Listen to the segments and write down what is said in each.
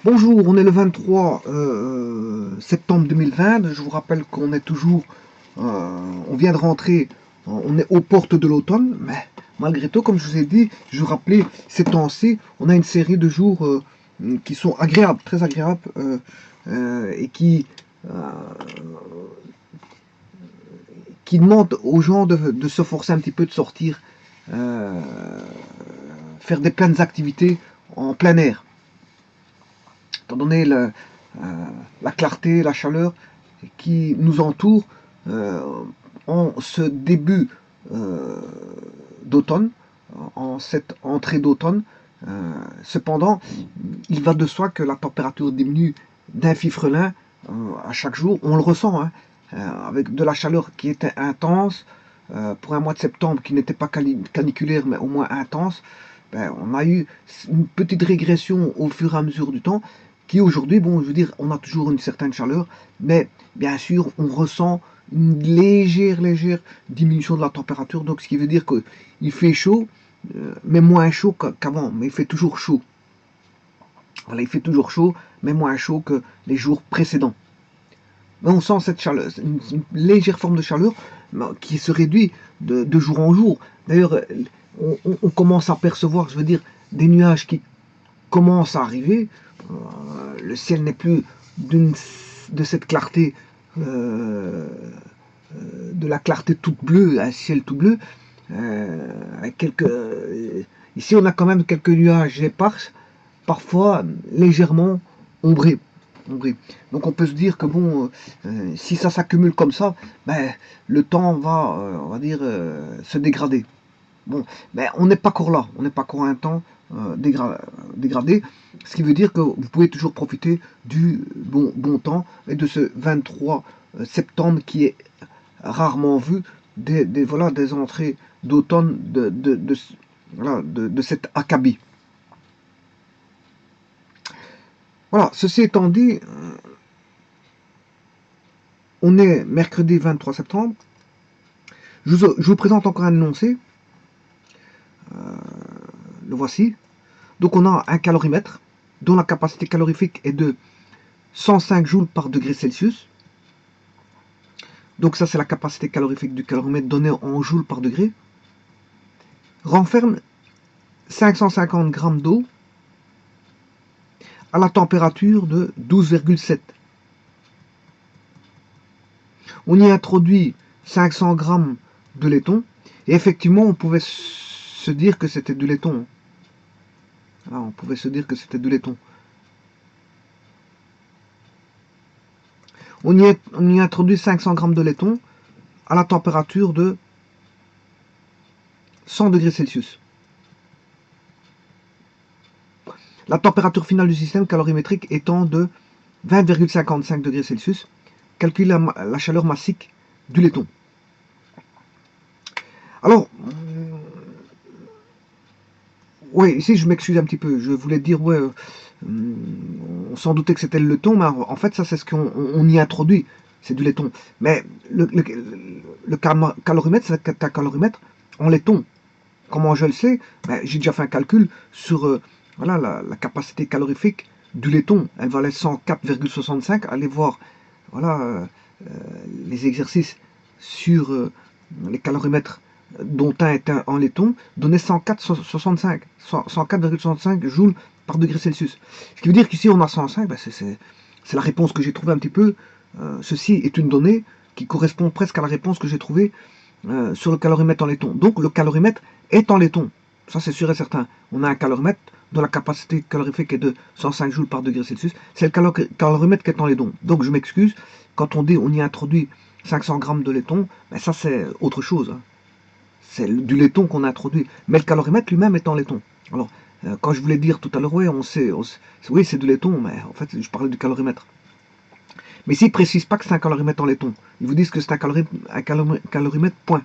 Bonjour, on est le 23 septembre 2020. Je vous rappelle qu'on est toujours, on vient de rentrer, on est aux portes de l'automne, mais malgré tout, comme je vous ai dit, je vous rappelais, ces temps-ci, on a une série de jours qui sont agréables, très agréables, et euh, qui demandent aux gens de se forcer un petit peu, de sortir, euh, faire des pleines activités en plein air. Étant donné la clarté, la chaleur qui nous entoure euh, en ce début euh, d'automne, en cette entrée d'automne. Cependant, il va de soi que la température diminue d'un fifrelin à chaque jour. On le ressent, hein, avec de la chaleur qui était intense, pour un mois de septembre qui n'était pas caniculaire, mais au moins intense. Ben, on a eu une petite régression au fur et à mesure du temps, qui aujourd'hui, bon, je veux dire, on a toujours une certaine chaleur, mais bien sûr, on ressent une légère diminution de la température, donc ce qui veut dire qu'il fait chaud, mais moins chaud qu'avant, mais il fait toujours chaud. Voilà, il fait toujours chaud, mais moins chaud que les jours précédents. Mais on sent cette chaleur, une légère forme de chaleur qui se réduit de jour en jour. D'ailleurs, on commence à percevoir, je veux dire, des nuages qui commencent à arriver. Le ciel n'est plus de cette clarté, euh, de la clarté toute bleue, un ciel tout bleu. Avec ici, on a quand même quelques nuages épars, parfois légèrement ombrés. ombrés. Donc on peut se dire que bon, si ça s'accumule comme ça, ben, le temps va, on va dire, se dégrader. Bon, mais on n'est pas encore là, on n'est pas encore à un temps dégradé, ce qui veut dire que vous pouvez toujours profiter du bon temps et de ce 23 septembre qui est rarement vu, voilà, des entrées d'automne voilà, de cet acabit. Voilà, ceci étant dit, on est mercredi 23 septembre. Je vous présente encore un énoncé. Le voici. Donc on a un calorimètre dont la capacité calorifique est de 105 joules par degré Celsius. Donc ça c'est la capacité calorifique du calorimètre donnée en joules par degré. Renferme 550 grammes d'eau à la température de 12,7. On y introduit 500 grammes de laiton. Et effectivement, on pouvait se dire que c'était du laiton. Alors, on pouvait se dire que c'était du laiton. On y introduit 500 grammes de laiton à la température de 100 degrés Celsius. La température finale du système calorimétrique étant de 20,55 degrés Celsius. Calcule la chaleur massique du laiton. Alors, oui, ici je m'excuse un petit peu. Je voulais dire, ouais, on s'en doutait que c'était le laiton, mais en fait, ça c'est ce qu'on y introduit. C'est du laiton. Mais le calorimètre, c'est un calorimètre en laiton. Comment je le sais? Ben, j'ai déjà fait un calcul sur voilà, la capacité calorifique du laiton. Elle valait 104,65. Allez voir voilà, les exercices sur les calorimètres dont un est en laiton, donnait 104,65 joules par degré Celsius. Ce qui veut dire qu'ici on a 105, ben c'est la réponse que j'ai trouvée un petit peu. Ceci est une donnée qui correspond presque à la réponse que j'ai trouvée sur le calorimètre en laiton. Donc le calorimètre est en laiton. Ça c'est sûr et certain. On a un calorimètre dont la capacité calorifique est de 105 joules par degré Celsius. C'est le calorimètre qui est en laiton. Donc je m'excuse, quand on dit on y introduit 500 grammes de laiton, ben ça c'est autre chose. Hein. C'est du laiton qu'on a introduit. Mais le calorimètre lui-même est en laiton. Alors, quand je voulais dire tout à l'heure, oui, oui, c'est du laiton, mais en fait, je parlais du calorimètre. Mais ici, ils ne précisent pas que c'est un calorimètre en laiton. Ils vous disent que c'est un calorimètre point.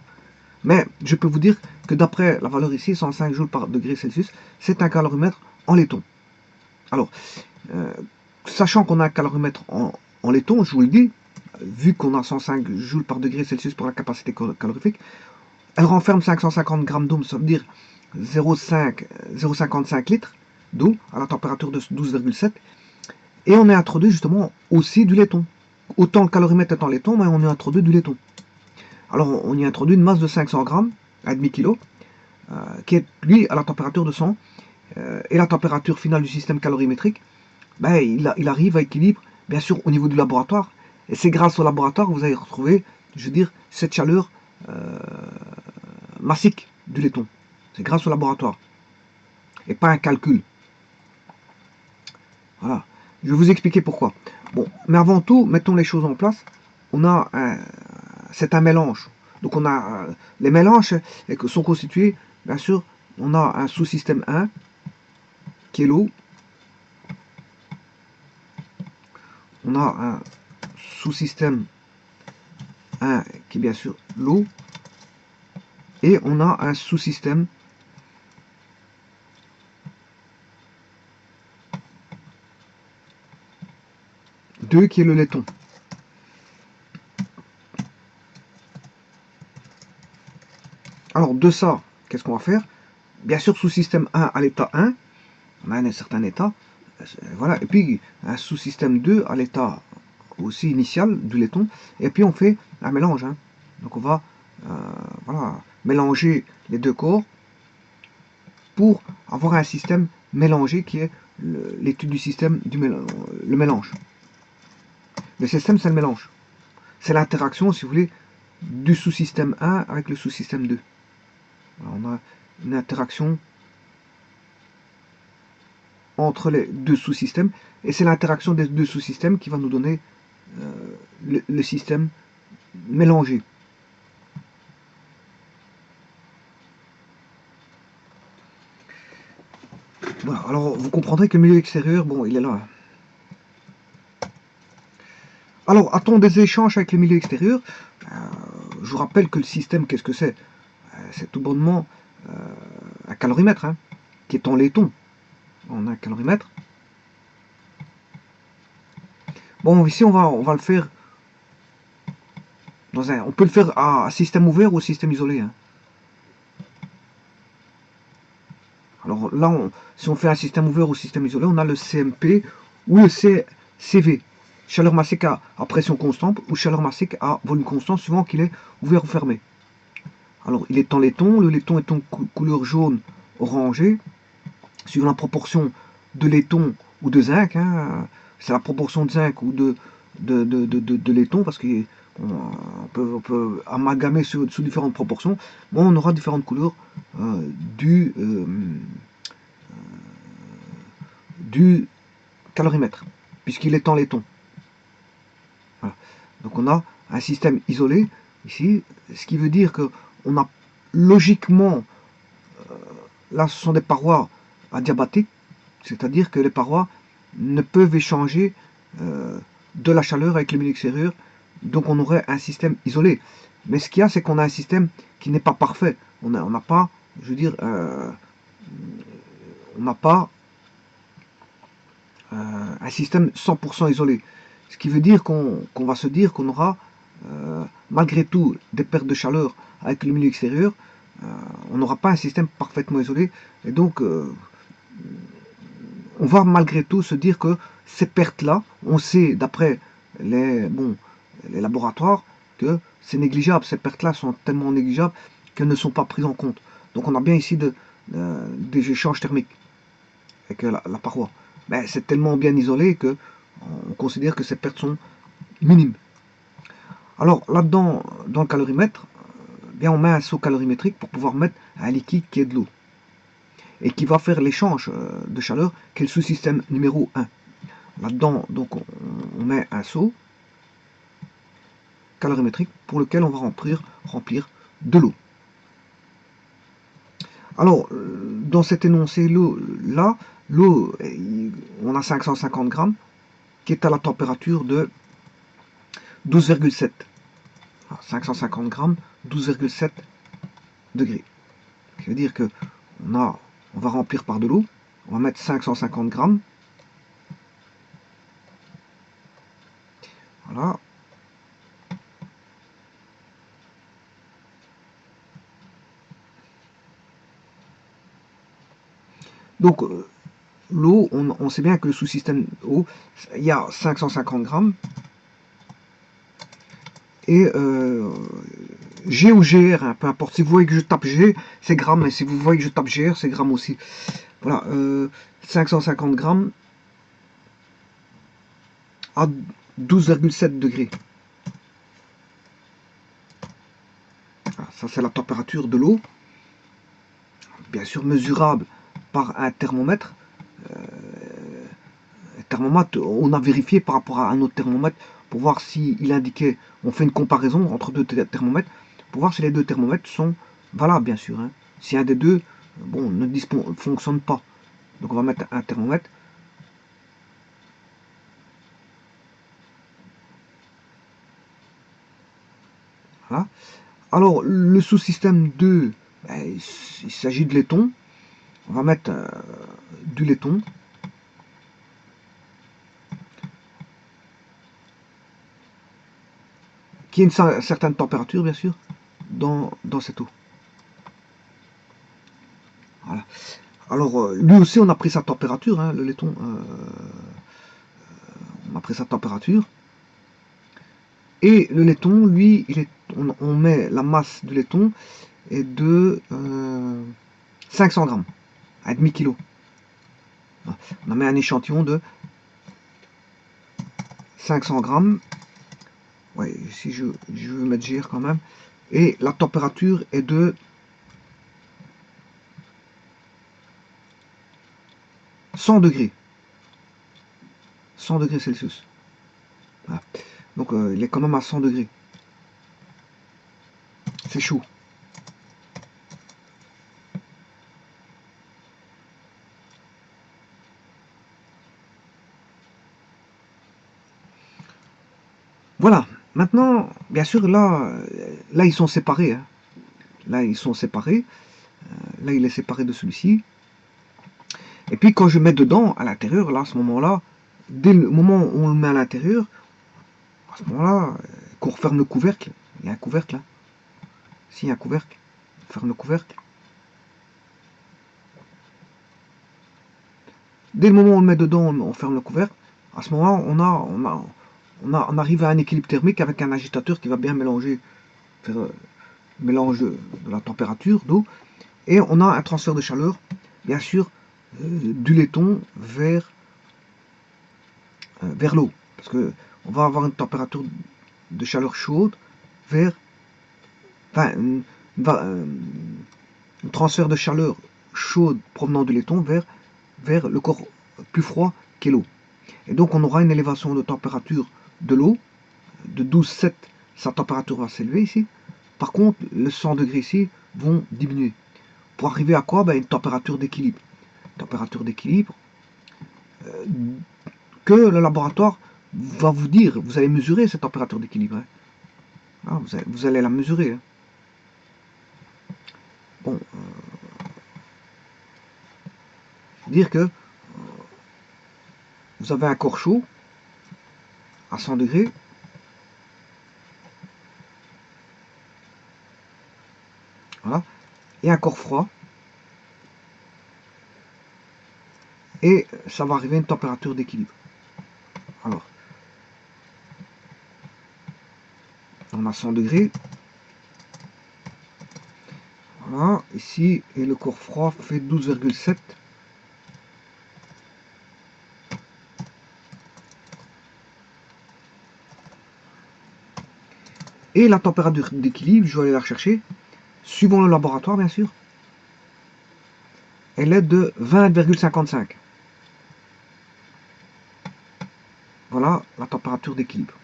Mais je peux vous dire que d'après la valeur ici, 105 joules par degré Celsius, c'est un calorimètre en laiton. Alors, euh, sachant qu'on a un calorimètre en laiton, je vous le dis, vu qu'on a 105 joules par degré Celsius pour la capacité calorifique, elle renferme 550 grammes d'eau, ça veut dire 0,55 litres d'eau à la température de 12,7. Et on est introduit justement aussi du laiton. Autant le calorimètre étant laiton, mais on y introduit du laiton. Alors on y introduit une masse de 500 grammes, à demi-kilo, qui est lui à la température de 100, et la température finale du système calorimétrique, ben, il arrive à équilibre, bien sûr, au niveau du laboratoire. Et c'est grâce au laboratoire que vous allez retrouver, je veux dire, cette chaleur massique du laiton. C'est grâce au laboratoire. Et pas un calcul. Voilà. Je vais vous expliquer pourquoi. Bon, mais avant tout, mettons les choses en place. C'est un mélange. Donc on a les mélanges sont constitués, bien sûr, on a un sous-système 1 qui est l'eau. On a un sous-système 1 qui est bien sûr l'eau. Et on a un sous-système deux qui est le laiton. Alors de ça, qu'est-ce qu'on va faire? Bien sûr, sous-système 1 à l'état 1, on a un certain état, voilà, et puis un sous-système 2 à l'état aussi initial du laiton, et puis on fait un mélange. Hein. Donc on va voilà, mélanger les deux corps pour avoir un système mélangé qui est l'étude du système, le mélange. Le système, c'est le mélange. C'est l'interaction, si vous voulez, du sous-système 1 avec le sous-système 2. Alors on a une interaction entre les deux sous-systèmes, et c'est l'interaction des deux sous-systèmes qui va nous donner le système mélangé. Voilà, alors vous comprendrez que le milieu extérieur, bon, il est là. Alors, a-t-on des échanges avec le milieu extérieur? Je vous rappelle que le système, qu'est-ce que c'est? C'est tout bonnement un calorimètre, hein, qui est en laiton. On a un calorimètre. Bon, ici, on va le faire on peut le faire à système ouvert ou système isolé. Hein. Alors là, si on fait un système ouvert ou système isolé, on a le CMP ou le CV. Chaleur massique à pression constante ou chaleur massique à volume constant, suivant qu'il est ouvert ou fermé. Alors, il est en laiton. Le laiton est en couleur jaune orangé, suivant la proportion de laiton ou de zinc. Hein. C'est la proportion de zinc ou de laiton, parce qu'on peut amalgamer sous différentes proportions. Bon, on aura différentes couleurs du calorimètre, puisqu'il est en laiton. Voilà. Donc on a un système isolé ici, ce qui veut dire qu'on a logiquement, là ce sont des parois adiabatiques, c'est-à-dire que les parois ne peuvent échanger de la chaleur avec le milieu extérieur, donc on aurait un système isolé. Mais ce qu'il y a, c'est qu'on a un système qui n'est pas parfait. On n'a pas, je veux dire, on n'a pas un système 100% isolé. Ce qui veut dire qu'on va se dire qu'on aura malgré tout des pertes de chaleur avec le milieu extérieur. On n'aura pas un système parfaitement isolé. Et donc, on va malgré tout se dire que ces pertes-là, on sait d'après les laboratoires que c'est négligeable. Ces pertes-là sont tellement négligeables qu'elles ne sont pas prises en compte. Donc on a bien ici des échanges thermiques avec la paroi. Mais c'est tellement bien isolé que on considère que ces pertes sont minimes. Alors là-dedans, dans le calorimètre, bien on met un seau calorimétrique pour pouvoir mettre un liquide qui est de l'eau et qui va faire l'échange de chaleur, qui est le sous-système numéro 1. Là-dedans, donc on met un seau calorimétrique pour lequel on va remplir de l'eau. Alors, dans cet énoncé là, l'eau, on a 550 grammes qui est à la température de 12,7. 550 grammes, 12,7 degrés. Ça veut dire que on va remplir par de l'eau, on va mettre 550 grammes. Voilà. Donc, l'eau, on sait bien que le sous-système eau, il y a 550 grammes. Et G ou GR, hein, peu importe. Si vous voyez que je tape G, c'est grammes. Et si vous voyez que je tape GR, c'est grammes aussi. Voilà, 550 grammes à 12,7 degrés. Voilà, ça, c'est la température de l'eau. Bien sûr, mesurable par un thermomètre. Thermomètre, on a vérifié par rapport à un autre thermomètre pour voir s'il indiquait, on fait une comparaison entre deux thermomètres pour voir si les deux thermomètres sont valables, bien sûr. Hein. Si un des deux, bon, ne fonctionne pas. Donc on va mettre un thermomètre. Voilà. Alors le sous-système 2, ben, il s'agit de laiton. On va mettre du laiton. Qui a une certaine température, bien sûr, dans cette eau. Voilà. Alors, lui aussi, on a pris sa température, hein, le laiton. On a pris sa température. Et le laiton, lui, on met la masse de laiton est de 500 grammes, à demi-kilo. On a mis un échantillon de 500 grammes. Ouais, ici je veux mettre GR quand même. Et la température est de 100 degrés. 100 degrés Celsius. Voilà. Donc il est quand même à 100 degrés. C'est chaud. Voilà. Maintenant, bien sûr, là ils sont séparés. Hein. Là, ils sont séparés. Là, il est séparé de celui-ci. Et puis, quand je mets dedans, à l'intérieur, là, à ce moment-là, dès le moment où on le met à l'intérieur, à ce moment-là, qu'on referme le couvercle. Il y a un couvercle, là. Si, il y a un couvercle. On ferme le couvercle. Dès le moment où on le met dedans, on ferme le couvercle. À ce moment-là, on arrive à un équilibre thermique avec un agitateur qui va bien mélanger, faire mélange de la température d'eau. Et on a un transfert de chaleur, bien sûr, du laiton vers l'eau. Parce que on va avoir une température de chaleur chaude vers... Enfin, un transfert de chaleur chaude provenant du laiton vers le corps plus froid qu'est l'eau. Et donc on aura une élévation de température de l'eau, de 12,7, sa température va s'élever ici. Par contre, les 100 degrés ici vont diminuer. Pour arriver à quoi? Une température d'équilibre. Température d'équilibre que le laboratoire va vous dire. Vous allez mesurer cette température d'équilibre. Hein. Ah, vous allez la mesurer. Hein. Bon, dire que vous avez un corps chaud à 100 degrés. Voilà. Et un corps froid. Et ça va arriver à une température d'équilibre. Alors, on a 100 degrés. Voilà, ici, et le corps froid fait 12,7. Et la température d'équilibre, je vais aller la rechercher, suivant le laboratoire bien sûr, elle est de 20,55. Voilà la température d'équilibre.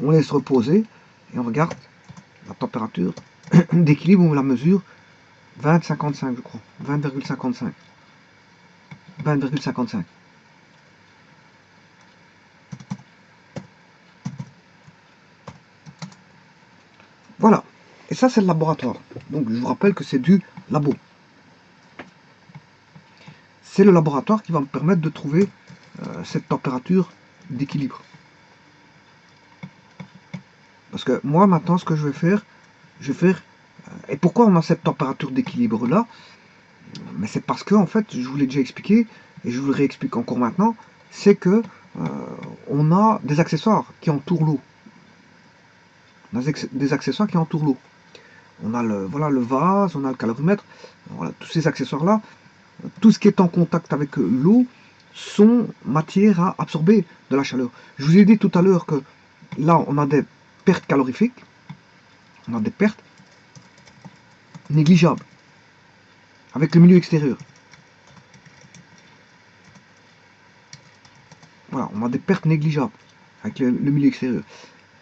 On laisse reposer et on regarde la température d'équilibre, on la mesure 20,55 je crois. 20,55. 20,55. Voilà. Et ça c'est le laboratoire. Donc je vous rappelle que c'est du labo. C'est le laboratoire qui va me permettre de trouver cette température d'équilibre. Parce que moi, maintenant, ce que je vais faire, et pourquoi on a cette température d'équilibre là? Mais c'est parce que, en fait, je vous l'ai déjà expliqué, et je vous le réexplique encore maintenant, c'est que on a des accessoires qui entourent l'eau. On a des accessoires qui entourent l'eau. On a voilà, le vase, on a le calorifère, voilà, tous ces accessoires-là, tout ce qui est en contact avec l'eau sont matière à absorber de la chaleur. Je vous ai dit tout à l'heure que là, on a des pertes calorifiques, on a des pertes négligeables avec le milieu extérieur. Voilà, on a des pertes négligeables avec le milieu extérieur.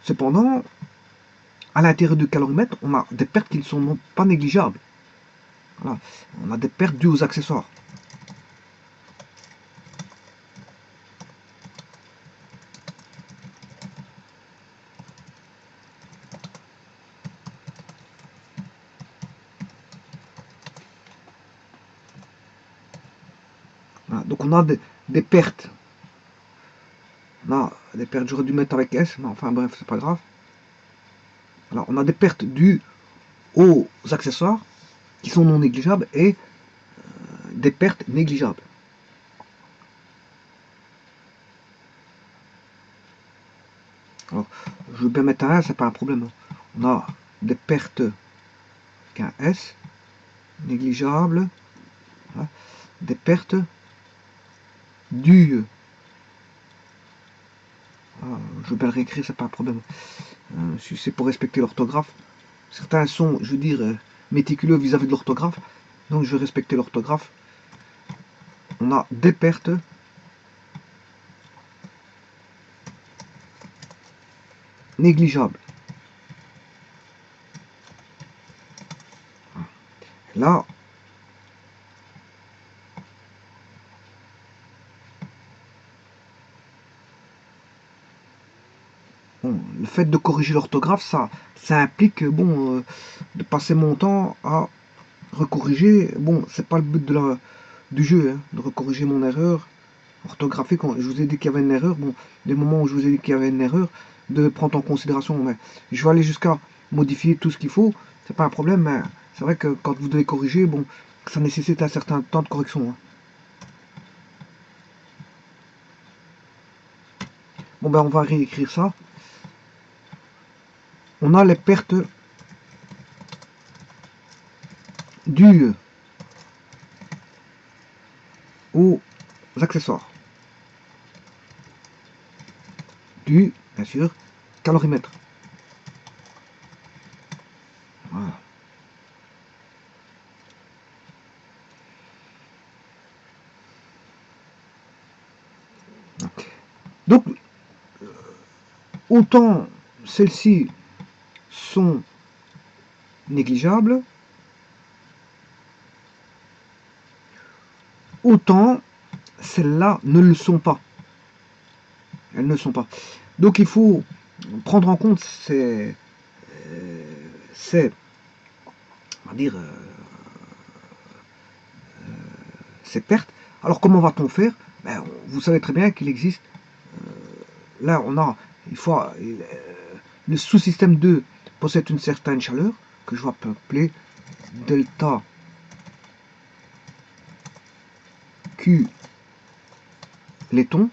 Cependant, à l'intérieur du calorimètre, on a des pertes qui ne sont pas négligeables. Voilà. On a des pertes dues aux accessoires. Voilà. Donc on a des pertes. On a des pertes, j'aurais dû mettre avec S, mais enfin bref, c'est pas grave. Alors, on a des pertes dues aux accessoires qui sont non négligeables et des pertes négligeables. Alors, je veux bien mettre un S, c'est pas un problème. On a des pertes qu'un S, négligeables, voilà, des pertes dues. Voilà, je veux bien le réécrire, c'est pas un problème. Si c'est pour respecter l'orthographe. Certains sont, je veux dire, méticuleux vis-à-vis de l'orthographe, donc je vais respecter l'orthographe. On a des pertes négligeables. Là, bon, le fait de corriger l'orthographe, ça implique de passer mon temps à recorriger. Bon, c'est pas le but du jeu, hein, de recorriger mon erreur orthographique. Je vous ai dit qu'il y avait une erreur. Bon, des moments où je vous ai dit qu'il y avait une erreur, de prendre en considération. Mais je vais aller jusqu'à modifier tout ce qu'il faut. C'est pas un problème, mais c'est vrai que quand vous devez corriger, bon, ça nécessite un certain temps de correction. Hein. Bon, ben, on va réécrire ça. On a les pertes dues aux accessoires. Du, bien sûr, calorimètre. Voilà. Donc, autant celles-ci sont négligeables, autant celles-là ne le sont pas. Elles ne le sont pas. Donc il faut prendre en compte on va dire, ces pertes. Alors comment va-t-on faire? Ben, vous savez très bien qu'il existe, là on a, il faut, le sous-système 2 possède une certaine chaleur, que je vais appeler delta Q laiton.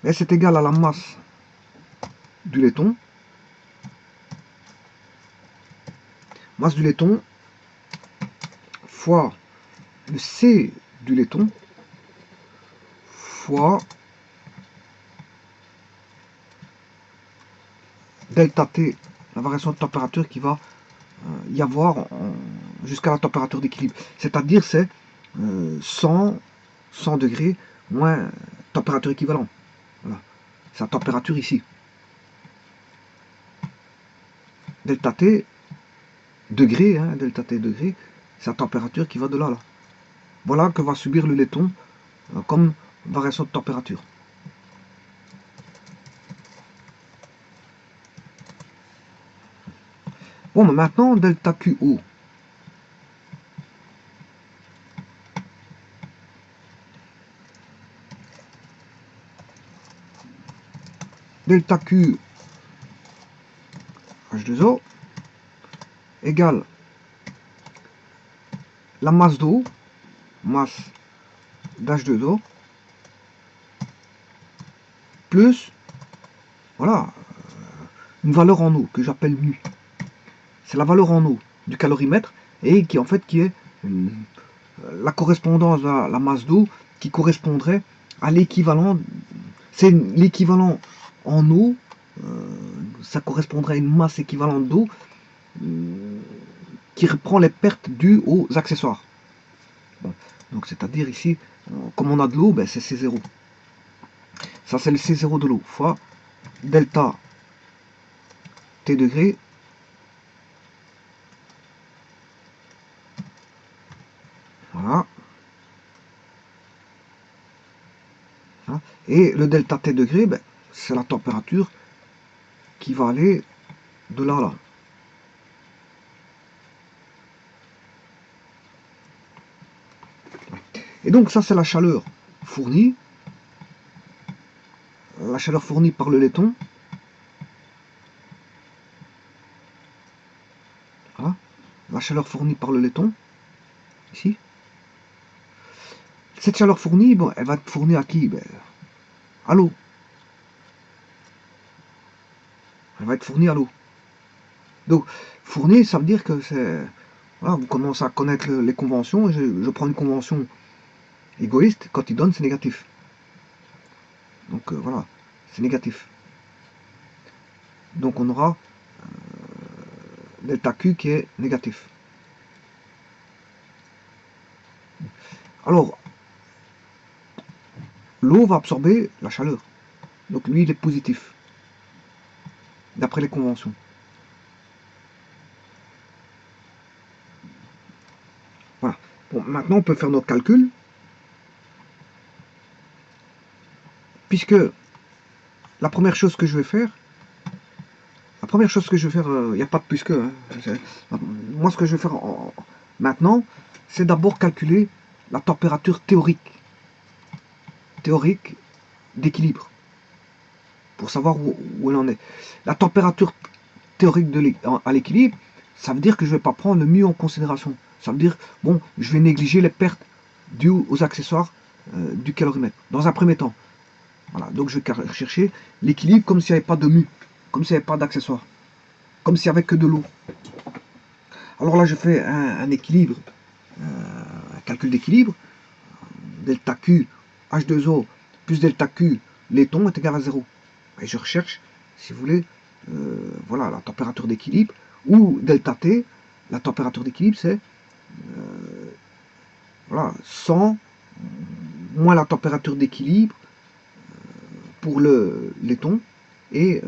Et c'est égal à la masse du laiton. Masse du laiton fois le C du laiton fois delta T, la variation de température qui va y avoir jusqu'à la température d'équilibre. C'est-à-dire c'est 100 degrés moins température équivalente. Voilà. C'est la température ici. Delta T, degré, hein, delta T degré, c'est la température qui va de là, là. Voilà que va subir le laiton comme variation de température. Bon, mais maintenant, delta QO. delta Q H2O égale la masse d'eau, masse d'H2O, plus, voilà, une valeur en eau que j'appelle mu. C'est la valeur en eau du calorimètre et qui en fait qui est la correspondance à la masse d'eau qui correspondrait à l'équivalent, c'est l'équivalent en eau, ça correspondrait à une masse équivalente d'eau qui reprend les pertes dues aux accessoires. Bon, donc c'est-à-dire ici, comme on a de l'eau, ben c'est C0. Ça c'est le C0 de l'eau fois delta T degrés voilà. Et le delta T degrés, ben, c'est la température qui va aller de là à là. Et donc ça c'est la chaleur fournie. La chaleur fournie par le laiton. Voilà. La chaleur fournie par le laiton. Ici. Cette chaleur fournie, bon, elle va être fournie à qui? Ben, à l'eau. Elle va être fournie à l'eau. Donc, fournie, ça veut dire que c'est... Voilà, vous commencez à connaître les conventions. Je prends une convention égoïste. Quand il donne, c'est négatif. Donc, voilà, c'est négatif. Donc, on aura delta Q qui est négatif. Alors, l'eau va absorber la chaleur. Donc, lui, il est positif. D'après les conventions. Voilà. Bon, maintenant, on peut faire notre calcul. Puisque la première chose que je vais faire, il n'y a pas de plus que. Hein, moi, ce que je vais faire maintenant, c'est d'abord calculer la température théorique d'équilibre, pour savoir où elle en est. La température théorique à l'équilibre, ça veut dire que je ne vais pas prendre le mu en considération. Ça veut dire, bon, je vais négliger les pertes dues aux accessoires du calorimètre, dans un premier temps. Voilà, donc je vais chercher l'équilibre comme s'il n'y avait pas de mu, comme s'il n'y avait pas d'accessoires, comme s'il n'y avait que de l'eau. Alors là, je fais un équilibre, un calcul d'équilibre, delta Q H2O plus delta Q laiton est égal à 0. Et je recherche, si vous voulez, voilà, la température d'équilibre, ou delta T, la température d'équilibre, c'est voilà, 100 moins la température d'équilibre pour le laiton, et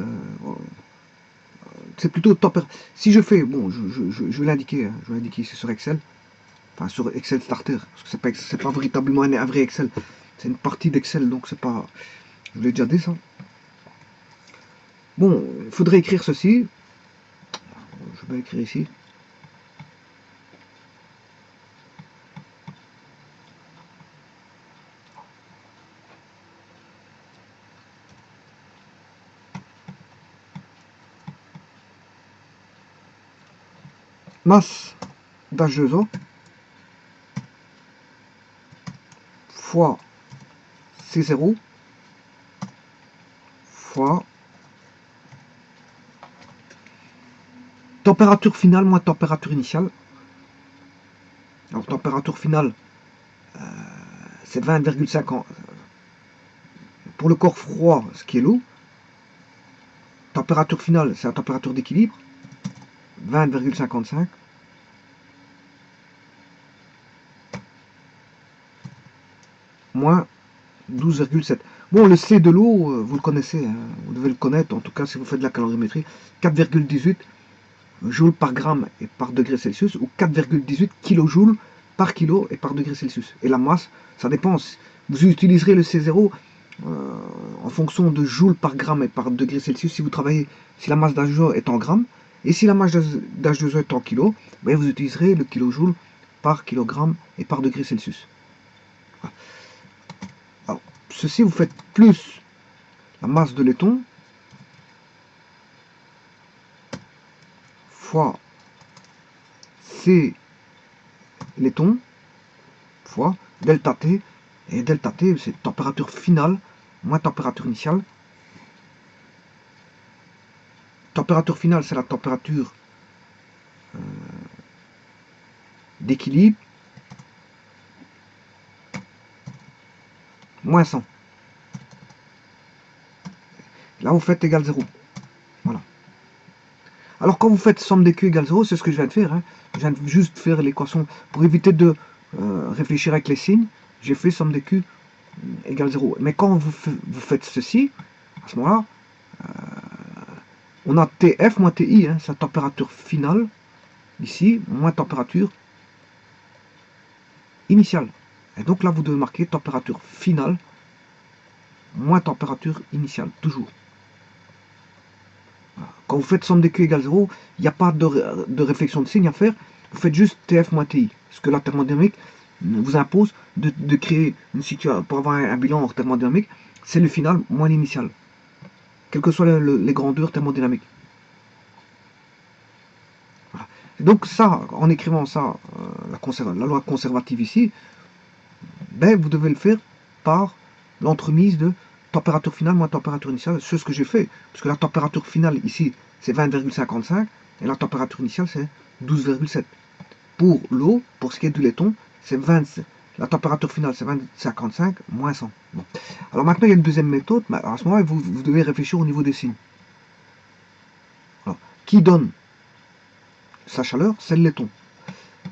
c'est plutôt température. Si je fais, bon, je vais l'indiquer, hein, je vais l'indiquer ici sur Excel, enfin sur Excel Starter, parce que c'est pas véritablement un vrai Excel, c'est une partie d'Excel, donc c'est pas, je vous l'ai déjà dit ça. Bon, il faudrait écrire ceci, je vais écrire ici. Masse d'H2O fois C0 fois température finale moins température initiale. Alors température finale, c'est 20,50. Pour le corps froid, ce qui est l'eau, température finale, c'est la température d'équilibre, 20,55. Moins 12,7. Bon, le C de l'eau, vous le connaissez, hein, vous devez le connaître, en tout cas si vous faites de la calorimétrie, 4,18 joules par gramme et par degré Celsius, ou 4,18 kJ par kilo et par degré Celsius. Et la masse, ça dépend. Vous utiliserez le C0 en fonction de joules par gramme et par degré Celsius si vous travaillez, si la masse d'H2O est en grammes, et si la masse d'H2O est en kilos, ben vous utiliserez le kilojoule par kilogramme et par degré Celsius. Alors, ceci, vous faites plus la masse de laiton, fois C laiton fois delta T, et delta T c'est température finale moins température initiale. Température finale c'est la température d'équilibre moins 100. Là vous faites égal 0. Voilà. Alors quand vous faites somme des Q égale 0, c'est ce que je viens de faire. Hein. Je viens de juste faire l'équation pour éviter de réfléchir avec les signes. J'ai fait somme des Q égale 0. Mais quand vous faites ceci, à ce moment-là, on a TF moins TI, hein, sa température finale, ici, moins température initiale. Et donc là, vous devez marquer température finale moins température initiale, toujours. Quand vous faites somme des Q égale 0, il n'y a pas de réflexion de signe à faire. Vous faites juste TF moins TI. Parce que la thermodynamique vous impose de créer une situation pour avoir un bilan en thermodynamique, c'est le final moins l'initial. Quelles que soient les grandeurs thermodynamiques. Voilà. Donc ça, en écrivant ça, la loi conservative ici, ben, vous devez le faire par l'entremise de température finale moins température initiale. C'est ce que j'ai fait. Parce que la température finale ici, c'est 20,55 et la température initiale, c'est 12,7. Pour l'eau, pour ce qui est du laiton, c'est 20. La température finale, c'est 20,55 moins 100. Bon. Alors maintenant, il y a une deuxième méthode. Mais à ce moment-là, vous devez réfléchir au niveau des signes. Alors, qui donne sa chaleur? C'est le laiton.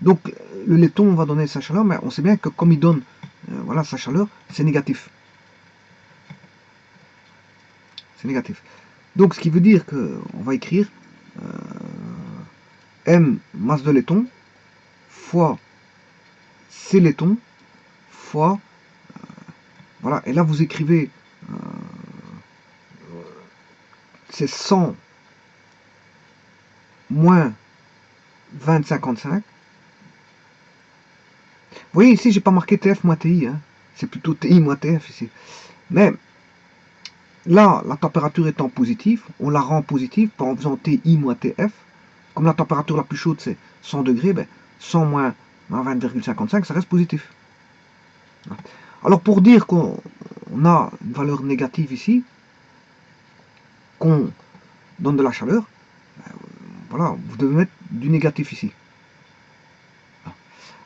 Donc, le laiton va donner sa chaleur, mais on sait bien que comme il donne voilà, sa chaleur, c'est négatif. C'est négatif. Donc, ce qui veut dire qu'on va écrire M masse de laiton fois C laiton fois voilà, et là vous écrivez c'est 100 moins 20,55. Vous voyez ici, j'ai pas marqué TF moins TI, hein. C'est plutôt TI moins TF ici. Mais là, la température étant positive, on la rend positive en faisant TI moins TF. Comme la température la plus chaude c'est 100 degrés, ben 100 moins 20,55, ça reste positif. Alors pour dire qu'on a une valeur négative ici, qu'on donne de la chaleur, voilà, vous devez mettre du négatif ici.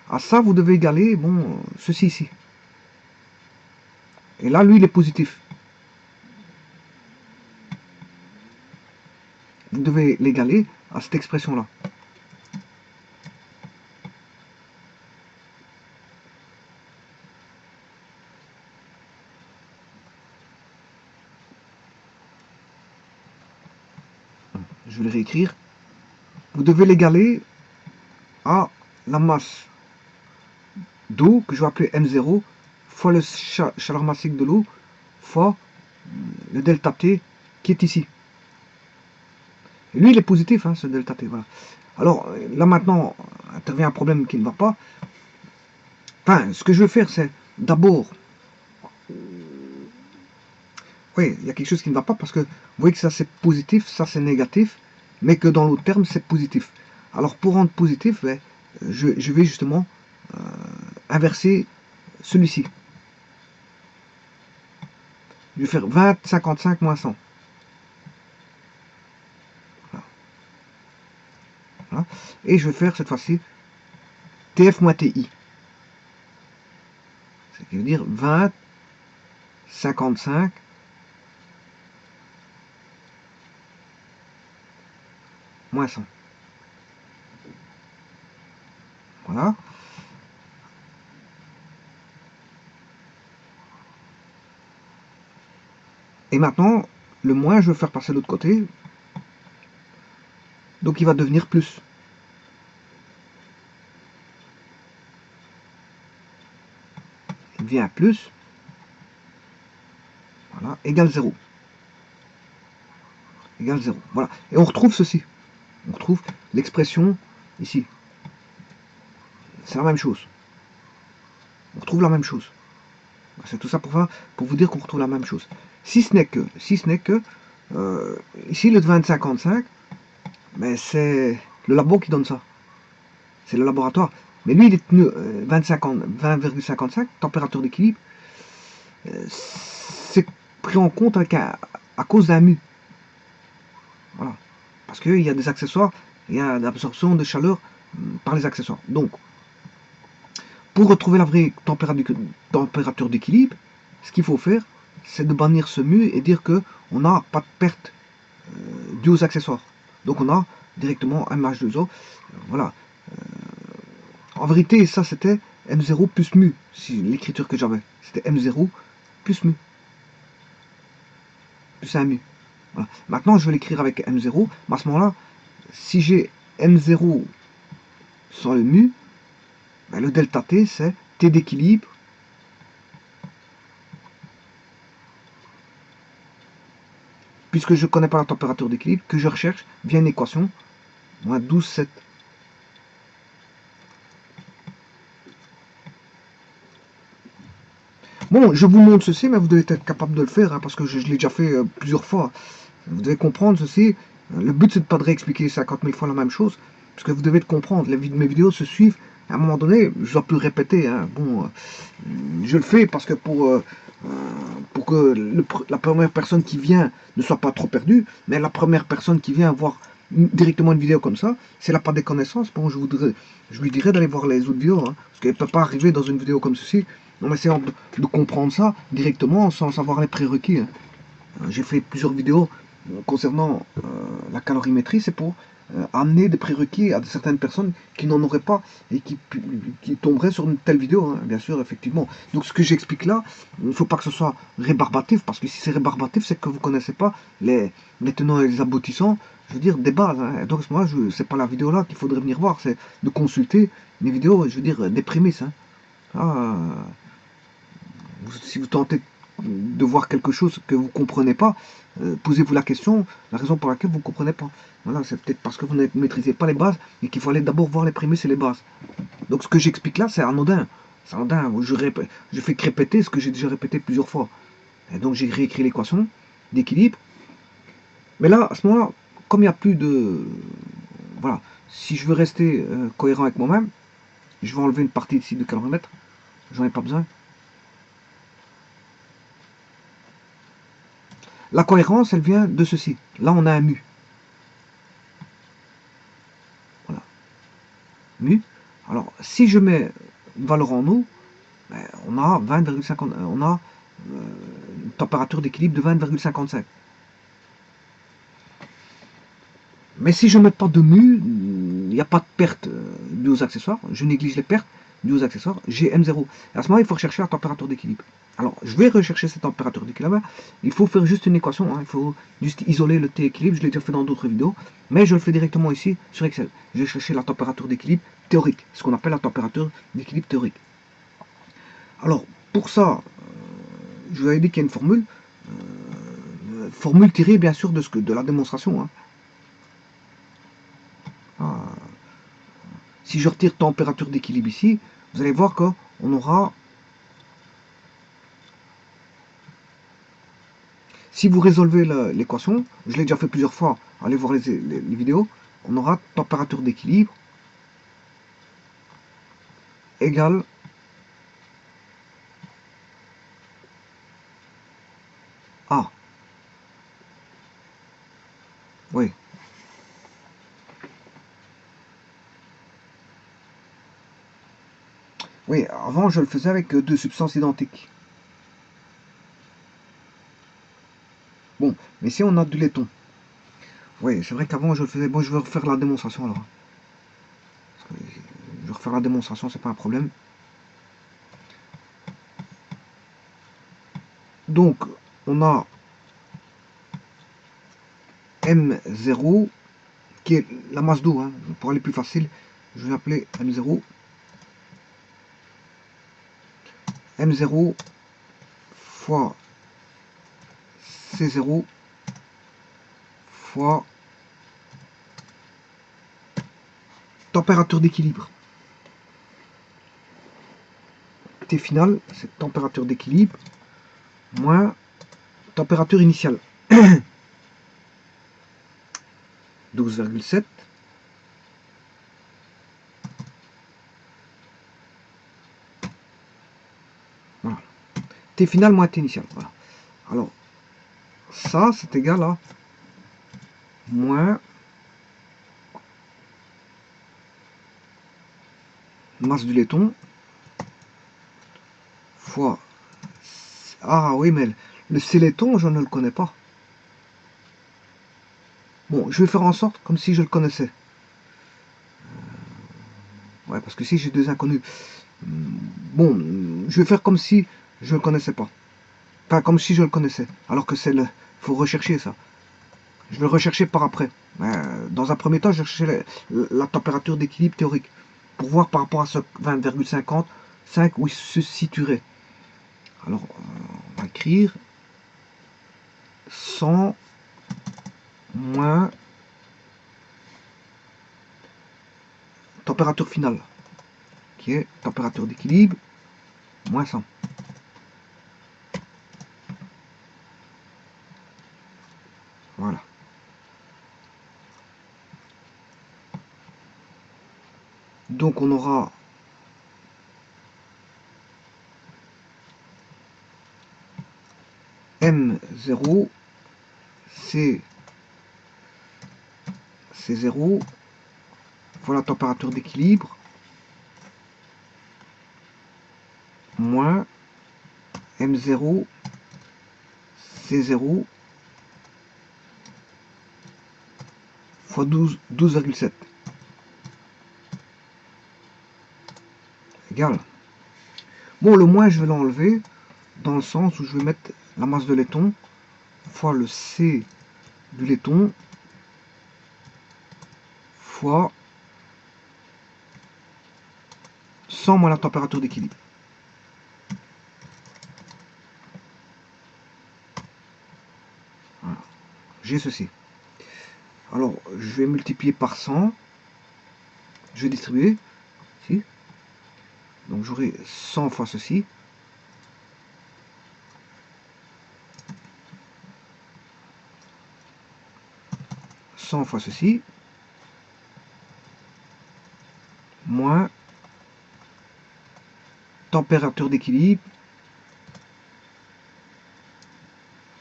À ça, vous devez égaler, bon, ceci ici. Et là, lui, il est positif. Vous devez l'égaler à cette expression-là. Je vais le réécrire. Vous devez l'égaler à la masse d'eau, que je vais appeler M0, fois le chaleur massique de l'eau, fois le delta T qui est ici. Et lui, il est positif, hein, ce delta T. Voilà. Alors, là maintenant, intervient un problème qui ne va pas. Enfin, ce que je vais faire, c'est d'abord... Oui, il y a quelque chose qui ne va pas parce que vous voyez que ça c'est positif, ça c'est négatif, mais que dans l'autre terme c'est positif. Alors pour rendre positif, ben, je vais justement inverser celui-ci. Je vais faire 20,55 moins 100. Voilà. Voilà. Et je vais faire cette fois-ci TF moins TI. Ce qui veut dire 20,55 moins 100. Voilà. Et maintenant, le moins, je vais faire passer de l'autre côté. Donc il va devenir plus. Il devient plus. Voilà, égale 0. Égale 0. Voilà. Et on retrouve ceci. On retrouve l'expression ici. C'est la même chose. On retrouve la même chose. C'est tout ça pour vous dire qu'on retrouve la même chose. Si ce n'est que, ici le 20,55, mais c'est le labo qui donne ça. C'est le laboratoire. Mais lui, il est tenu 20,55, température d'équilibre. C'est pris en compte avec à cause d'un mu. Voilà. Parce qu'il y a des accessoires, il y a l'absorption de chaleur par les accessoires. Donc, pour retrouver la vraie température d'équilibre, ce qu'il faut faire, c'est de bannir ce mu et dire qu'on n'a pas de perte due aux accessoires. Donc on a directement un H2O. Voilà. En vérité, ça c'était M0 plus mu, si l'écriture que j'avais. C'était M0 plus mu. Plus un mu. Voilà. Maintenant, je vais l'écrire avec M0. Mais à ce moment-là, si j'ai M0 sur le mu, ben le delta T, c'est T d'équilibre. Puisque je ne connais pas la température d'équilibre, que je recherche via une équation, moins 12,7. Bon, je vous montre ceci, mais vous devez être capable de le faire, hein, parce que je l'ai déjà fait plusieurs fois. Vous devez comprendre ceci. Le but, c'est de ne pas de réexpliquer 50 000 fois la même chose, parce que vous devez le comprendre. Mes vidéos se suivent. À un moment donné, je dois plus répéter. Hein. Bon, je le fais parce que pour que la première personne qui vient ne soit pas trop perdue, mais la première personne qui vient voir directement une vidéo comme ça, si elle n'a pas des connaissances, bon, je lui dirais d'aller voir les autres vidéos, hein, parce qu'elle ne peut pas arriver dans une vidéo comme ceci en essayant de comprendre ça directement sans savoir les prérequis. Hein. J'ai fait plusieurs vidéos concernant la calorimétrie, c'est pour amener des prérequis à certaines personnes qui n'en auraient pas et qui tomberaient sur une telle vidéo, hein, bien sûr, effectivement. Donc ce que j'explique là, il ne faut pas que ce soit rébarbatif, parce que si c'est rébarbatif, c'est que vous ne connaissez pas les tenants et les aboutissants, je veux dire, des bases. Hein. Donc moi, c'est pas la vidéo là qu'il faudrait venir voir, c'est de consulter les vidéos, je veux dire, des prémices. Hein. Ah, si vous tentez de voir quelque chose que vous ne comprenez pas, posez-vous la question, la raison pour laquelle vous ne comprenez pas. Voilà, c'est peut-être parce que vous ne maîtrisez pas les bases et qu'il faut aller d'abord voir les prémices et les bases. Donc ce que j'explique là, c'est anodin. C'est anodin. Je fais que répéter ce que j'ai déjà répété plusieurs fois. Et donc j'ai réécrit l'équation d'équilibre. Mais là, à ce moment-là, comme il n'y a plus de... Voilà, si je veux rester cohérent avec moi-même, je vais enlever une partie ici de caloromètre. J'en ai pas besoin. La cohérence, elle vient de ceci. Là, on a un mu. Voilà. Mu. Alors, si je mets une valeur en eau, ben, on a 20,50. On a une température d'équilibre de 20,55. Mais si je ne mets pas de mu, il n'y a pas de perte due aux accessoires. Je néglige les pertes dues aux accessoires. J'ai M0. Et à ce moment-là, il faut rechercher la température d'équilibre. Alors, je vais rechercher cette température d'équilibre. Il faut faire juste une équation. Hein. Il faut juste isoler le T équilibre. Je l'ai déjà fait dans d'autres vidéos. Mais je le fais directement ici sur Excel. Je vais chercher la température d'équilibre théorique. Ce qu'on appelle la température d'équilibre théorique. Alors, pour ça, je vous avais dit qu'il y a une formule. Formule tirée, bien sûr, de la démonstration. Hein. Ah. Si je retire température d'équilibre ici, vous allez voir qu'on aura... Si vous résolvez l'équation, je l'ai déjà fait plusieurs fois, allez voir les vidéos, on aura température d'équilibre égale A. Oui. Oui, avant je le faisais avec deux substances identiques. Bon, mais si on a du laiton. Oui, c'est vrai qu'avant je le faisais. Bon, je vais refaire la démonstration alors. Je vais refaire la démonstration, c'est pas un problème. Donc, on a M0 qui est la masse d'eau. Hein. Pour aller plus facile, je vais appeler M0. M0 fois C0 fois température d'équilibre. T final, c'est température d'équilibre moins température initiale. 12,7 T final moins T initial. Voilà. Alors, ça, c'est égal à moins masse du laiton fois... Ah oui, mais le C laiton, je ne le connais pas. Bon, je vais faire en sorte comme si je le connaissais. Ouais, parce que si j'ai deux inconnus... Bon, je vais faire comme si je ne le connaissais pas. Enfin, comme si je le connaissais. Alors que c'est le... faut rechercher ça. Je vais le rechercher par après. Dans un premier temps, je vais chercher la température d'équilibre théorique. Pour voir par rapport à ce 20,55 où il se situerait. Alors, on va écrire 100 moins température finale, qui est température d'équilibre, moins 100. Voilà. Donc on aura M0, C0, fois la température d'équilibre, moins M0, C0, fois 12,7. Égal. Bon, le moins, je vais l'enlever, dans le sens où je vais mettre la masse de laiton, fois le C du laiton, fois 100 moins la température d'équilibre. Voilà. J'ai ceci. Alors, je vais multiplier par 100. Je vais distribuer. Ici. Donc, j'aurai 100 fois ceci. Fois ceci. Moins température d'équilibre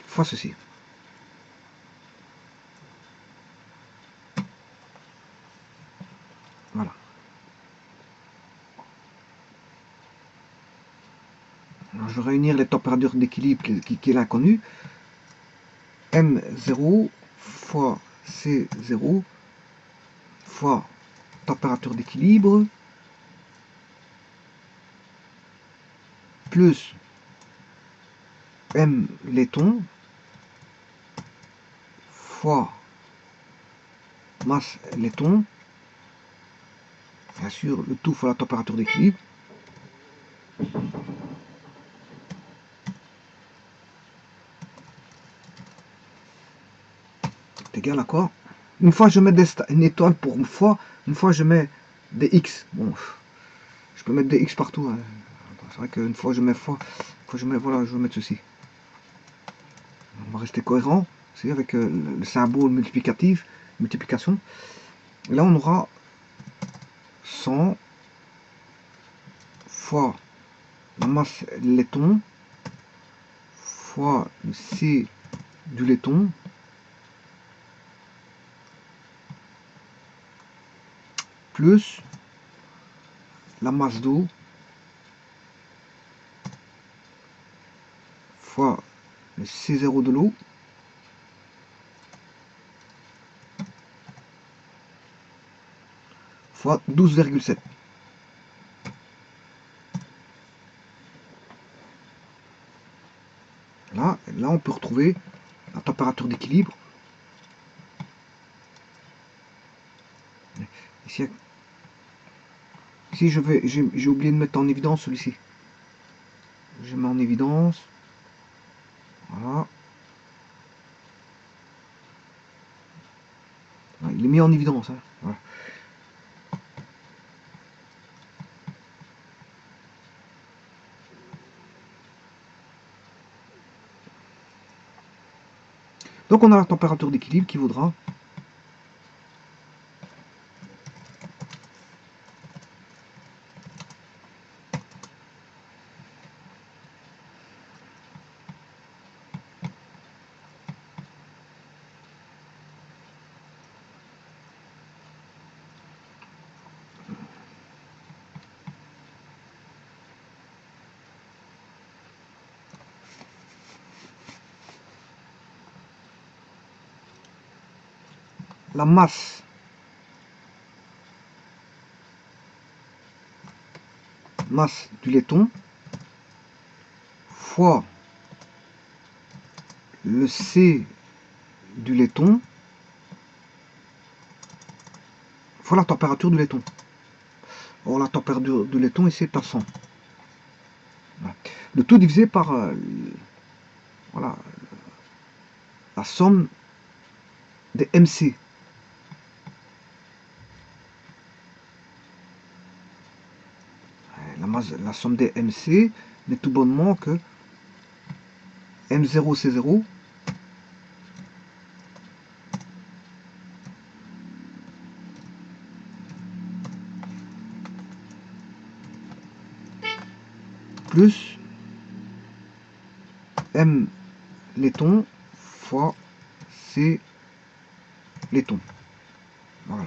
fois ceci. Voilà. Alors, je vais réunir les températures d'équilibre qui est l'inconnu. M0 fois C0 fois température d'équilibre plus M laiton fois masse laiton, bien sûr le tout fois la température d'équilibre, est égal à quoi? Une fois je mets une étoile pour une fois je mets des X. Bon, je peux mettre des X partout. Hein. C'est vrai qu'une fois je mets voilà, je vais mettre ceci. On va rester cohérent, c'est avec le symbole multiplication. Et là on aura 100 fois la masse laiton fois le C du laiton plus la masse d'eau fois le C0 de l'eau fois 12,7. Là, on peut retrouver la température d'équilibre. Ici, j'ai oublié de mettre en évidence celui-ci. Je mets en évidence. Voilà. Il est mis en évidence. Hein. Voilà. Donc on a la température d'équilibre qui vaudra la masse du laiton fois le C du laiton fois la température du laiton. Or, la température du laiton ici est à 100. Voilà. Le tout divisé par voilà, la somme des MC. La somme des MC n'est tout bonnement que M0 C0 plus M laiton fois C laiton. Voilà.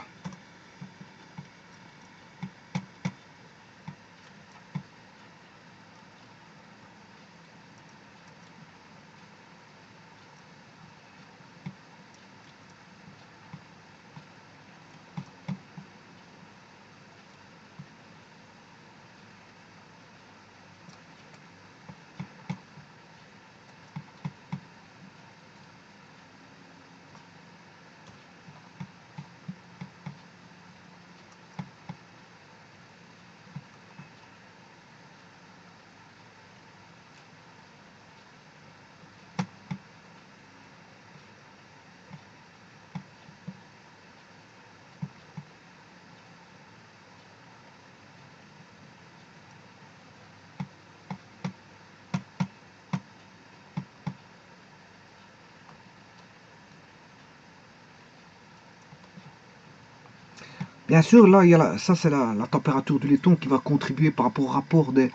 Bien sûr, là, il y a ça c'est la température du laiton qui va contribuer par rapport au rapport des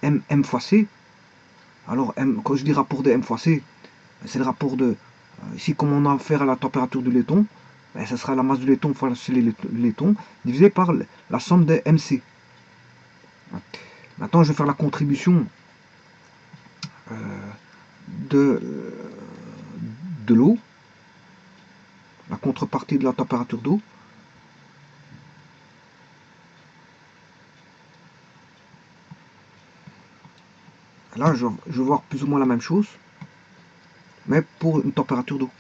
M fois C. Alors, quand je dis rapport des M fois C, c'est le rapport de... ici, comme on a affaire à la température du laiton, ben, ce sera la masse du laiton fois le laiton, divisé par la somme des MC. Maintenant, je vais faire la contribution de l'eau, la contrepartie de la température d'eau. Là, je vais voir plus ou moins la même chose, mais pour une température d'eau.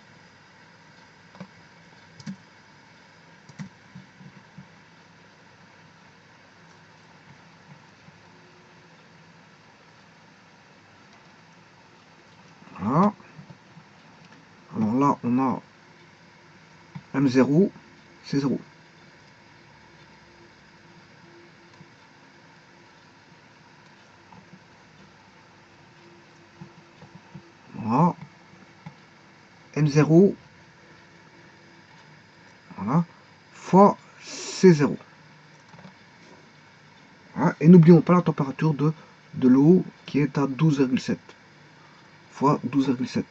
Voilà. Alors là, on a M0, C0. Voilà. M0, voilà, fois C0. Voilà. Et n'oublions pas la température de l'eau qui est à 12,7 fois 12,7.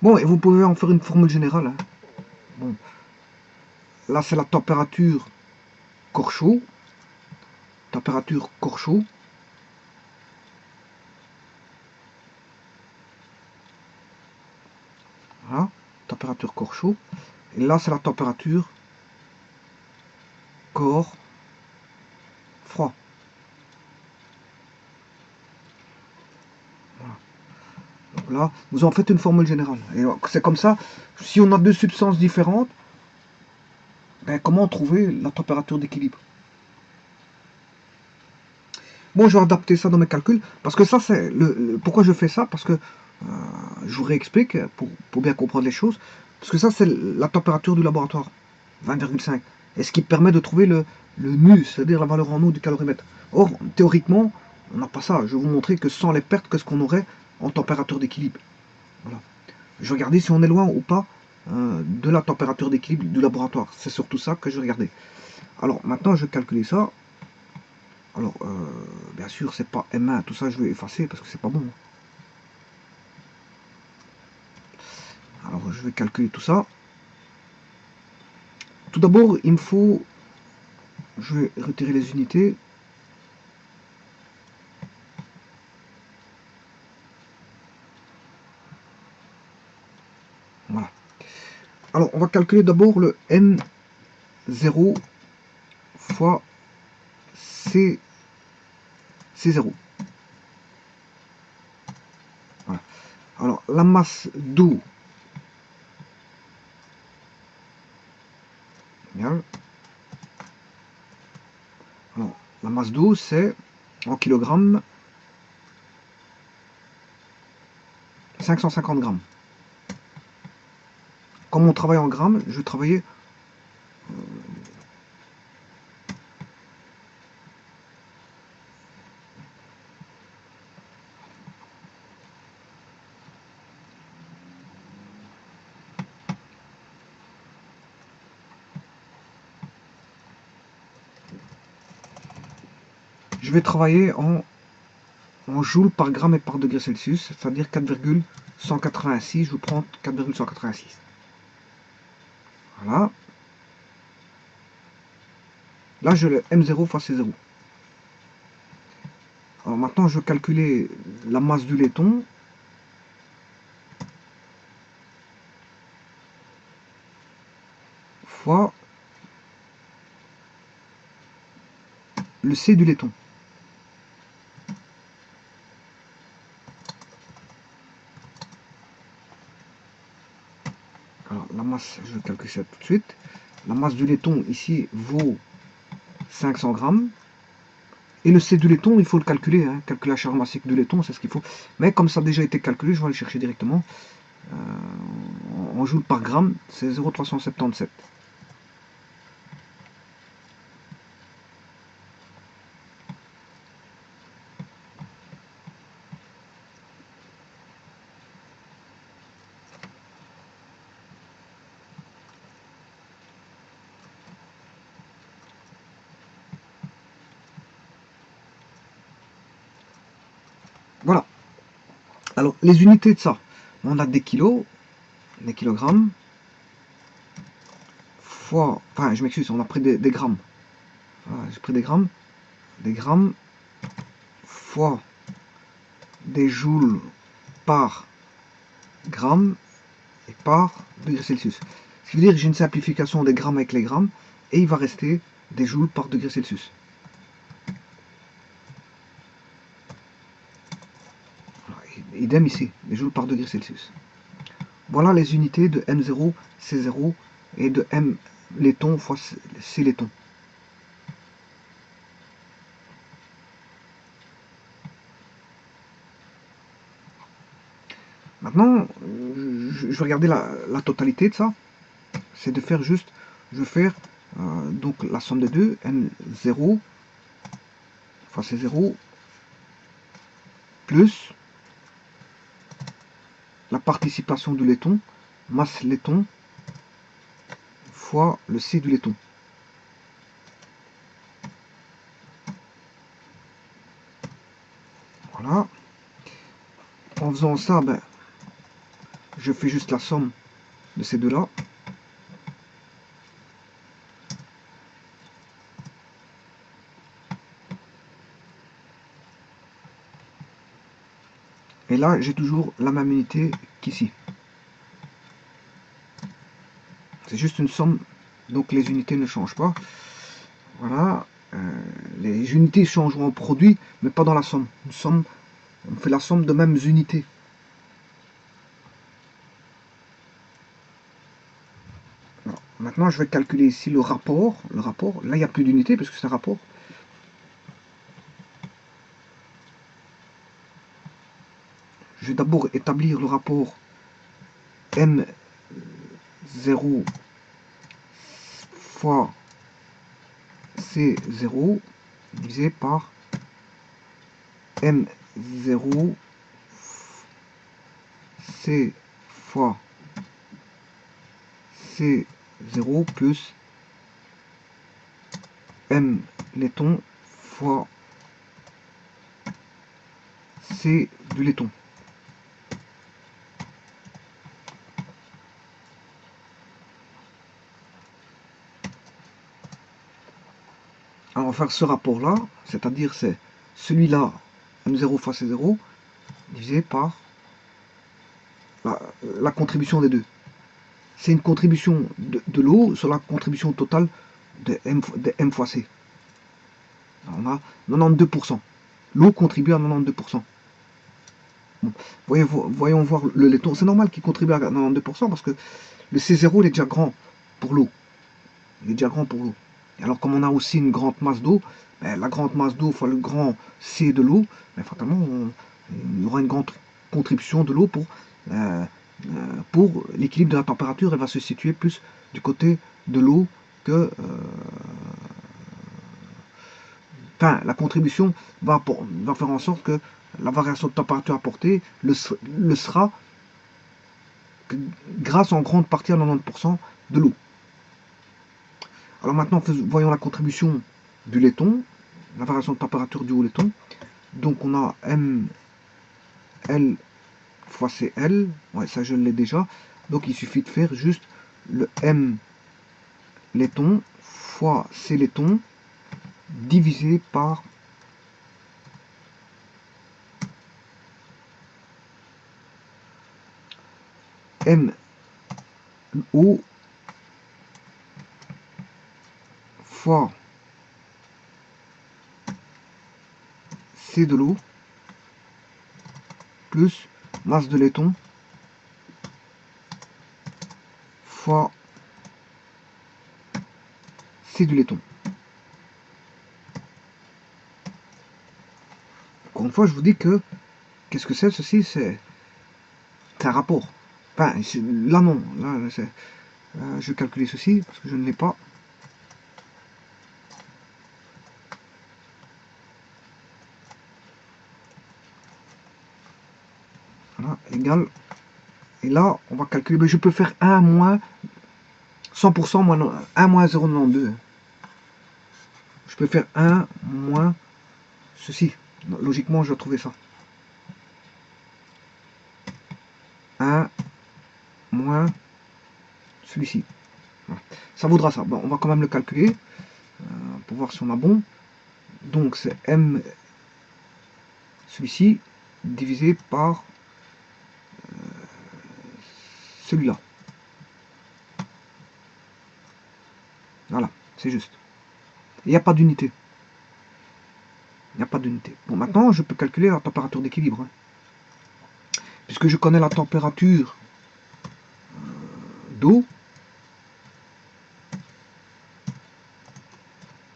Bon, et vous pouvez en faire une formule générale. Hein. Bon. Là, c'est la température corps chaud. Température corps chaud. Voilà. Température corps chaud. Et là, c'est la température corps froid. Voilà. Donc là, vous en faites une formule générale. Et c'est comme ça, si on a deux substances différentes, ben, comment trouver la température d'équilibre? Bon, je vais adapter ça dans mes calculs, parce que ça, c'est pourquoi je fais ça, parce que je vous réexplique, pour bien comprendre les choses, parce que ça, c'est la température du laboratoire, 20,5, et ce qui permet de trouver le nu, c'est-à-dire la valeur en eau du calorimètre. Or, théoriquement, on n'a pas ça. Je vais vous montrer que sans les pertes, qu'est-ce qu'on aurait en température d'équilibre. Voilà. Je vais regarder si on est loin ou pas de la température d'équilibre du laboratoire. C'est surtout ça que je vais regarder. Alors, maintenant, je vais calculer ça. Alors, bien sûr, c'est pas M1, tout ça, je vais effacer parce que c'est pas bon. Alors, je vais calculer tout ça. Tout d'abord, il me faut... Je vais retirer les unités. Voilà. Alors, on va calculer d'abord le M0 fois C0. Voilà. Alors, la masse d'eau égale... Alors, la masse d'eau, c'est en kilogrammes 550 grammes. Comme on travaille en grammes, je vais travailler en joules par gramme et par degré Celsius, c'est-à-dire 4,186. Je vous prends 4,186. Voilà. Là, je le M0 fois C0. Alors maintenant, je vais calculer la masse du laiton. Fois le C du laiton. Alors la masse, je vais calculer ça tout de suite. La masse du laiton ici vaut 500 grammes. Et le C du laiton, il faut le calculer. Hein. Calculer la charge massique du laiton, c'est ce qu'il faut. Mais comme ça a déjà été calculé, je vais aller chercher directement. En joules par gramme, c'est 0,377. Voilà. Alors, les unités de ça, on a des kilos, des kilogrammes, fois... Enfin, je m'excuse, on a pris des grammes. Voilà, j'ai pris des grammes, fois des joules par gramme et par degré Celsius. Ce qui veut dire que j'ai une simplification des grammes avec les grammes, et il va rester des joules par degré Celsius. Voilà, idem ici, des joules par degré Celsius. Voilà les unités de M0, C0 et de M laiton fois C laiton. Maintenant, je vais regarder la totalité de ça. C'est de faire juste, je vais faire donc la somme des deux, M0 fois C0 plus la participation du laiton, masse laiton fois le C du laiton. Voilà. En faisant ça, ben, je fais juste la somme de ces deux-là. Et là, j'ai toujours la même unité qu'ici. C'est juste une somme, donc les unités ne changent pas. Voilà. Les unités changeront en produit, mais pas dans la somme. Une somme, on fait la somme de mêmes unités. Alors, maintenant, je vais calculer ici le rapport. Là, il n'y a plus d'unité parce que c'est un rapport. Je vais d'abord établir le rapport M0 fois C0 divisé par M0 C fois C0 plus M laiton fois C du laiton. faire ce rapport-là, c'est-à-dire c'est celui-là, M0 fois C0, divisé par la contribution des deux. C'est une contribution de l'eau sur la contribution totale de M fois C. Alors on a 92%. L'eau contribue à 92%. Bon. Voyons voir le laiton. C'est normal qu'il contribue à 92% parce que le C0 il est déjà grand pour l'eau. Il est déjà grand pour l'eau. Alors comme on a aussi une grande masse d'eau, ben, la grande masse d'eau fois le grand C de l'eau, ben, fatalement il y aura une grande contribution de l'eau pour l'équilibre de la température. Elle va se situer plus du côté de l'eau que... Enfin, la contribution va faire en sorte que la variation de température apportée le sera grâce en grande partie à 90% de l'eau. Alors maintenant, voyons la contribution du laiton, la variation de température du haut laiton. Donc on a ML fois CL, ouais ça je l'ai déjà. Donc il suffit de faire juste le M laiton fois C laiton divisé par M O fois C de l'eau plus masse de laiton fois C du laiton. Encore une fois, je vous dis que qu'est-ce que c'est ceci? C'est un rapport. Enfin, là non, là c'est... je vais calculer ceci parce que je ne l'ai pas. Voilà, égal. Et là, on va calculer. Mais je peux faire 1 moins 100% moins 1 moins 0,92. Je peux faire 1 moins ceci. Logiquement, je dois trouver ça. 1 moins celui-ci. Voilà. Ça vaudra ça. Bon, on va quand même le calculer pour voir si on a bon. Donc c'est M celui-ci divisé par celui-là. Voilà, c'est juste. Il n'y a pas d'unité. Il n'y a pas d'unité. Bon, maintenant, je peux calculer la température d'équilibre. Hein. Puisque je connais la température d'eau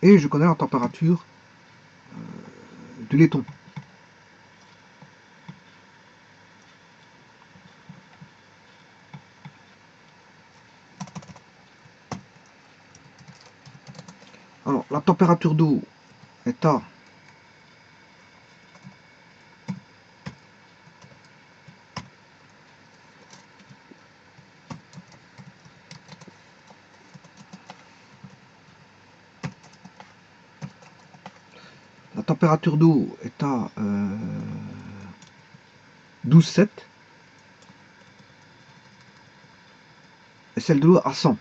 et je connais la température du laiton. Alors, la température d'eau est à la température d'eau est à 12,7 et celle de l'eau à 100.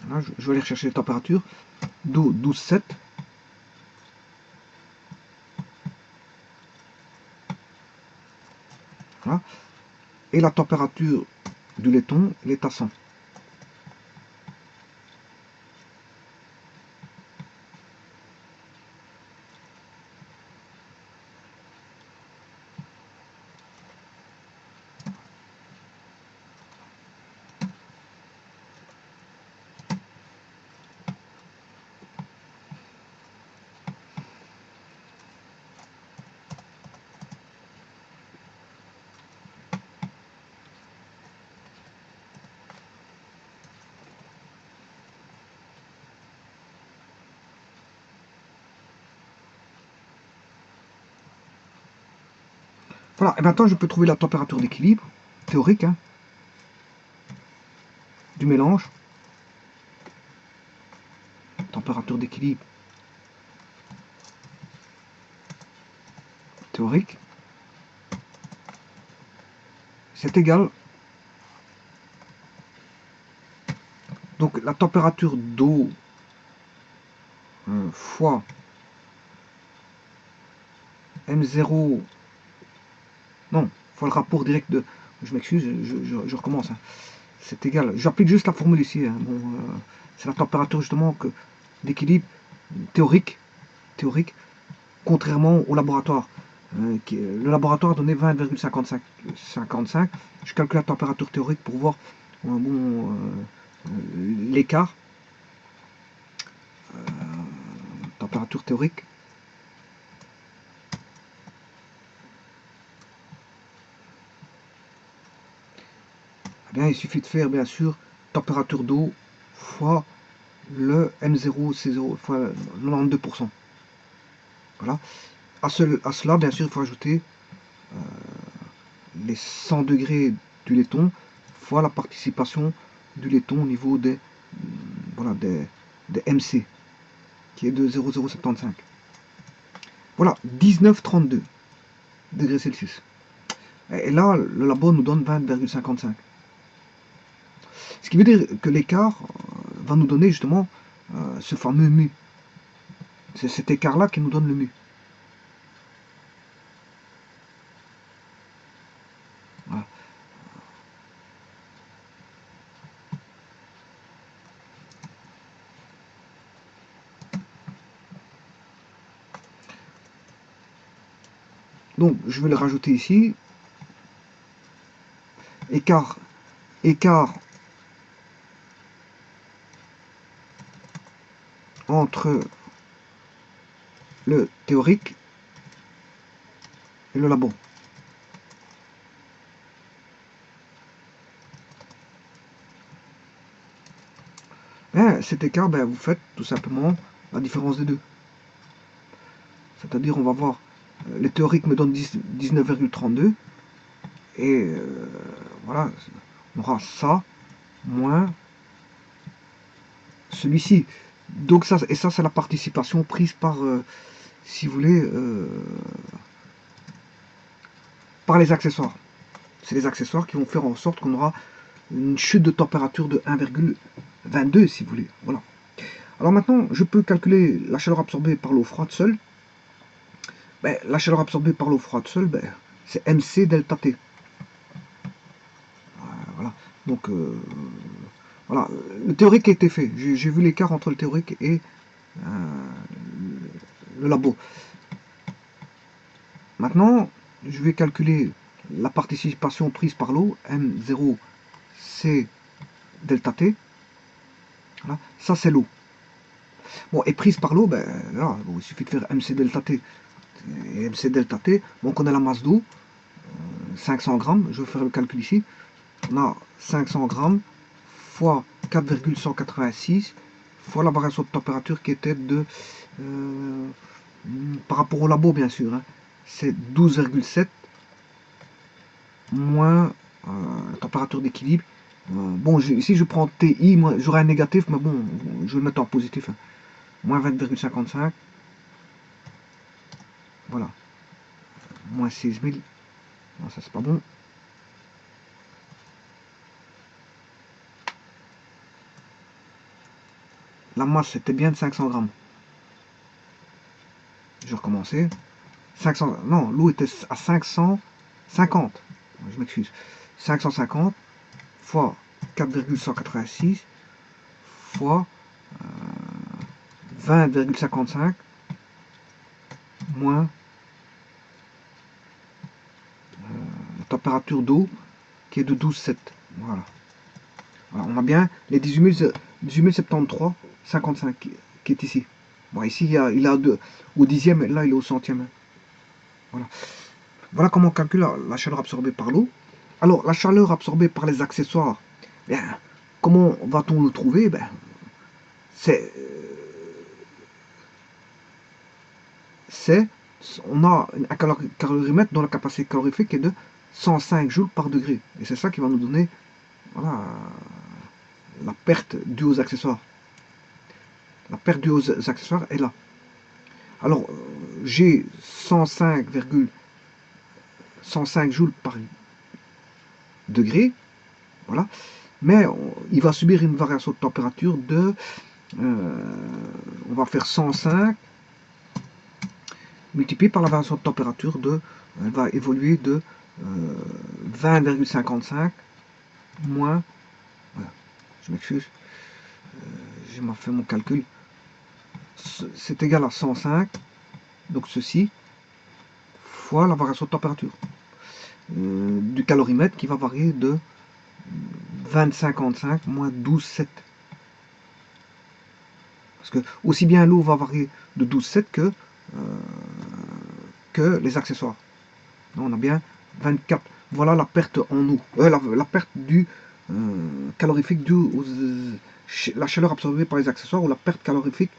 Là, je vais aller chercher les températures. D'eau 12,7. Voilà. Et la température du laiton, elle est à 100. Voilà, et maintenant je peux trouver la température d'équilibre, théorique, hein, du mélange. Température d'équilibre théorique. c'est égal. Donc la température d'eau fois M0, non, fois le rapport direct de, je m'excuse, je recommence, hein. C'est égal, j'applique juste la formule ici, hein. Bon, c'est la température justement d'équilibre théorique, contrairement au laboratoire. Le laboratoire a donné 20,55. Je calcule la température théorique pour voir l'écart. Température théorique. Eh bien, il suffit de faire bien sûr température d'eau fois le M0, C0 fois 92%. Voilà. À cela, bien sûr, il faut ajouter les 100 degrés du laiton fois la participation du laiton au niveau des, voilà, des MC, qui est de 0,075. Voilà, 19,32 degrés Celsius. Et là, le labo nous donne 20,55. Ce qui veut dire que l'écart va nous donner justement ce fameux mu. C'est cet écart-là qui nous donne le mu. Voilà. Donc, je vais le rajouter ici. Écart entre le théorique et le labo. Et cet écart, vous faites tout simplement la différence des deux. C'est-à-dire, on va voir, le théorique me donne 19,32 et voilà, on aura ça moins celui-ci. Donc ça, et ça c'est la participation prise par, si vous voulez, par les accessoires. C'est les accessoires qui vont faire en sorte qu'on aura une chute de température de 1,22 si vous voulez. Voilà. Alors maintenant, je peux calculer la chaleur absorbée par l'eau froide seule. La chaleur absorbée par l'eau froide seule, c'est MC delta T. Voilà. Donc, voilà. Le théorique a été fait. J'ai vu l'écart entre le théorique et le labo. Maintenant, je vais calculer la participation prise par l'eau, M0, C delta T. Voilà. Ça, c'est l'eau. Bon, et prise par l'eau, là, il suffit de faire MC delta T. Et MC delta T, donc on a la masse d'eau, 500 grammes, je vais faire le calcul ici. On a 500 grammes fois 4,186 fois la variation de température qui était de, par rapport au labo bien sûr, hein, c'est 12,7 moins température d'équilibre. Bon, ici je prends TI, moi j'aurai un négatif, mais bon, je vais le mettre en positif, hein. Moins 20,55. Voilà. Moins 6000. Non, ça c'est pas bon. La masse c'était bien de 500 grammes. Je vais recommencer. 500, non, l'eau était à 550. Je m'excuse. 550 fois 4,186 fois 20,55 moins la température d'eau qui est de 12,7. Voilà. Voilà. On a bien les 18.073,55 qui est ici. Bon, ici, il a au dixième, là, il est au centième. Voilà. Voilà comment on calcule la chaleur absorbée par l'eau. Alors, la chaleur absorbée par les accessoires, comment va-t-on le trouver? On a un calorimètre dont la capacité calorifique est de 105 joules par degré. Et c'est ça qui va nous donner, voilà, la perte due aux accessoires. La perte due aux accessoires est là. Alors, j'ai 105 joules degrés, voilà, mais il va subir une variation de température de, on va faire 105 multiplié par la variation de température de, elle va évoluer de 20,55 moins, voilà, je m'excuse, j'ai mal fait mon calcul, c'est égal à 105, donc ceci, fois la variation de température du calorimètre qui va varier de 20,55 moins 12,7. Parce que aussi bien l'eau va varier de 12,7 que les accessoires. On a bien 24. Voilà la perte en eau. La perte du calorifique due aux, la chaleur absorbée par les accessoires ou la perte calorifique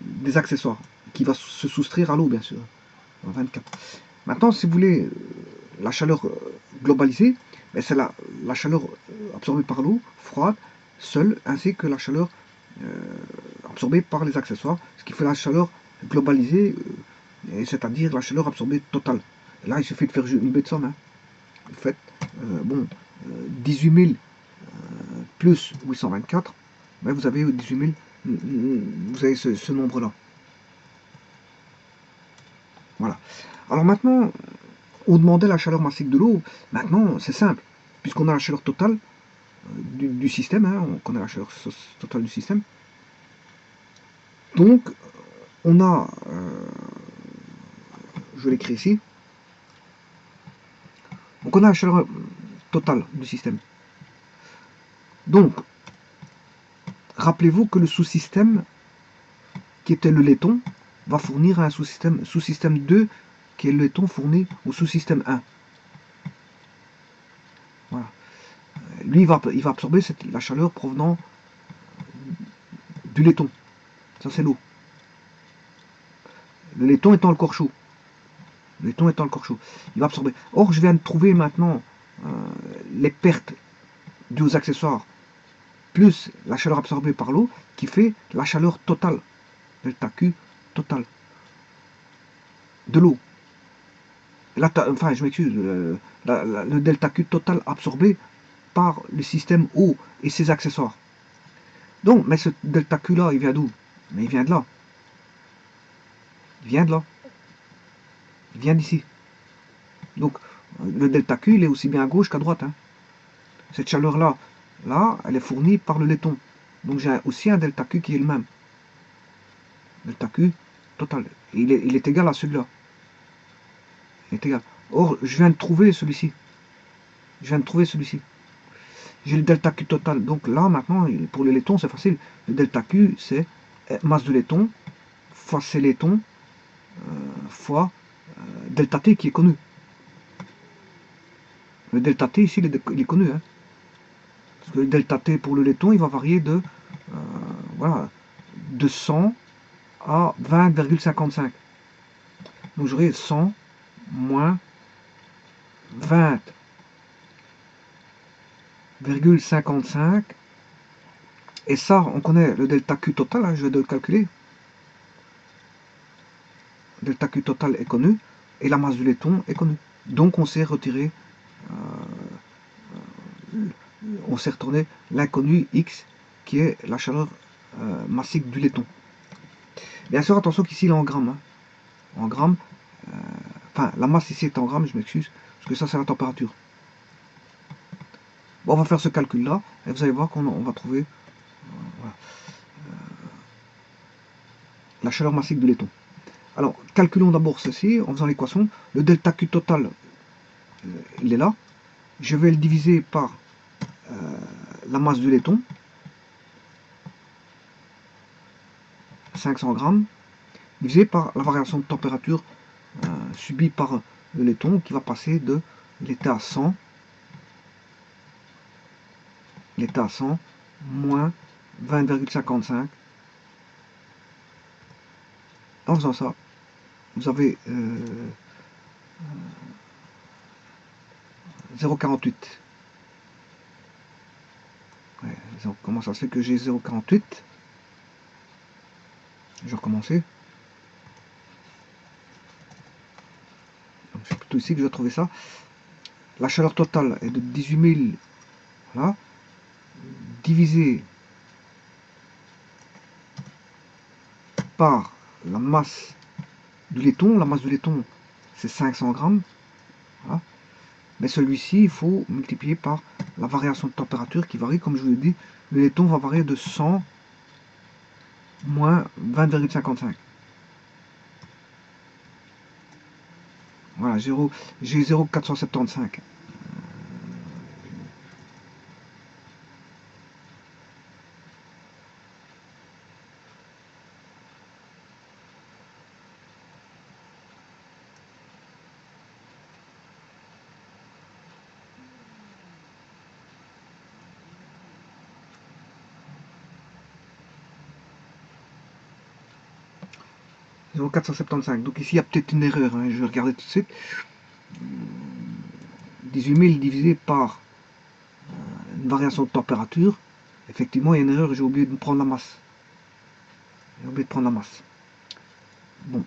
des accessoires qui va se soustraire à l'eau, bien sûr. 24. Maintenant, si vous voulez la chaleur globalisée, c'est la chaleur absorbée par l'eau froide seule, ainsi que la chaleur absorbée par les accessoires, ce qui fait la chaleur globalisée, c'est-à-dire la chaleur absorbée totale. Et là, il suffit de faire une bête de somme. Hein. Vous faites 18 000 plus 824, vous avez 18 000, vous avez ce nombre-là. Voilà. Alors maintenant, on demandait la chaleur massique de l'eau. Maintenant, c'est simple, puisqu'on a la chaleur totale du système, hein, on connaît la chaleur totale du système. Donc, on a, je l'écris ici, donc on a la chaleur totale du système. Donc, rappelez-vous que le sous-système, qui était le laiton, va fournir un sous-système 2, qui est le laiton fourni au sous-système 1. Voilà. Lui, il va absorber la chaleur provenant du laiton. Ça, c'est l'eau. Le laiton étant le corps chaud. Le laiton étant le corps chaud. Il va absorber. Or, je viens de trouver maintenant les pertes dues aux accessoires plus la chaleur absorbée par l'eau qui fait la chaleur totale. Delta Q totale. De l'eau. Là, enfin, je m'excuse. Le delta Q total absorbé par le système eau et ses accessoires. Donc, mais ce delta Q là, il vient d'où? Mais il vient de là. Il vient de là. Il vient d'ici. Donc, le delta Q, il est aussi bien à gauche qu'à droite. Hein. Cette chaleur-là, là, elle est fournie par le laiton. Donc, j'ai aussi un delta Q qui est le même. Delta Q total. Il est égal à celui-là. Il est égal. Or, je viens de trouver celui-ci. Je viens de trouver celui-ci. J'ai le delta Q total. Donc là, maintenant, pour le laiton, c'est facile. Le delta Q, c'est masse de laiton fois C laiton fois delta T qui est connu. Le delta T ici, il est connu. Hein. Parce que le delta T pour le laiton, il va varier de, voilà, de 100 à 20,55. Donc j'aurai 100 moins 20,55. Et ça, on connaît le delta Q total, hein, je vais le calculer. Le delta Q total est connu et la masse du laiton est connue. Donc on s'est retiré, on s'est retourné l'inconnu X qui est la chaleur massique du laiton. Bien sûr, attention qu'ici il est en grammes. Hein. En grammes, enfin la masse ici est en grammes, je m'excuse, parce que ça c'est la température. Bon, on va faire ce calcul là et vous allez voir qu'on va trouver voilà, la chaleur massique du laiton. Alors, calculons d'abord ceci en faisant l'équation. Le delta Q total, il est là. Je vais le diviser par la masse du laiton, 500 grammes, divisé par la variation de température subie par le laiton qui va passer de l'état 100, moins 20,55. En faisant ça, vous avez 0,48. Ouais, comment ça se fait que j'ai 0,48? Je vais recommencer. C'est plutôt ici que je vais trouver ça. la chaleur totale est de 18 000, voilà, divisé par la masse du laiton. La masse du laiton, c'est 500 grammes. Voilà. Mais celui-ci, il faut multiplier par la variation de température qui varie, comme je vous l'ai dit, le laiton va varier de 100 moins 20,55. Voilà, j'ai 0,475. 0,475. Donc ici, il y a peut-être une erreur. Hein. Je vais regarder tout de suite. 18 000 divisé par une variation de température. Effectivement, il y a une erreur. J'ai oublié de prendre la masse. J'ai oublié de prendre la masse. Bon.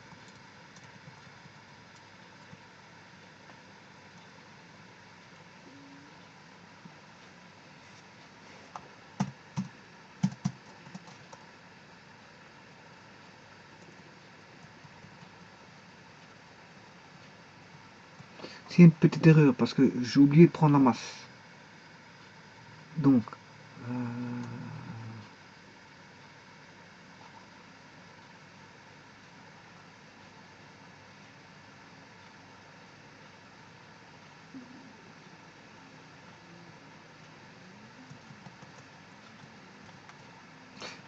C'est une petite erreur parce que j'ai oublié de prendre la masse. Donc,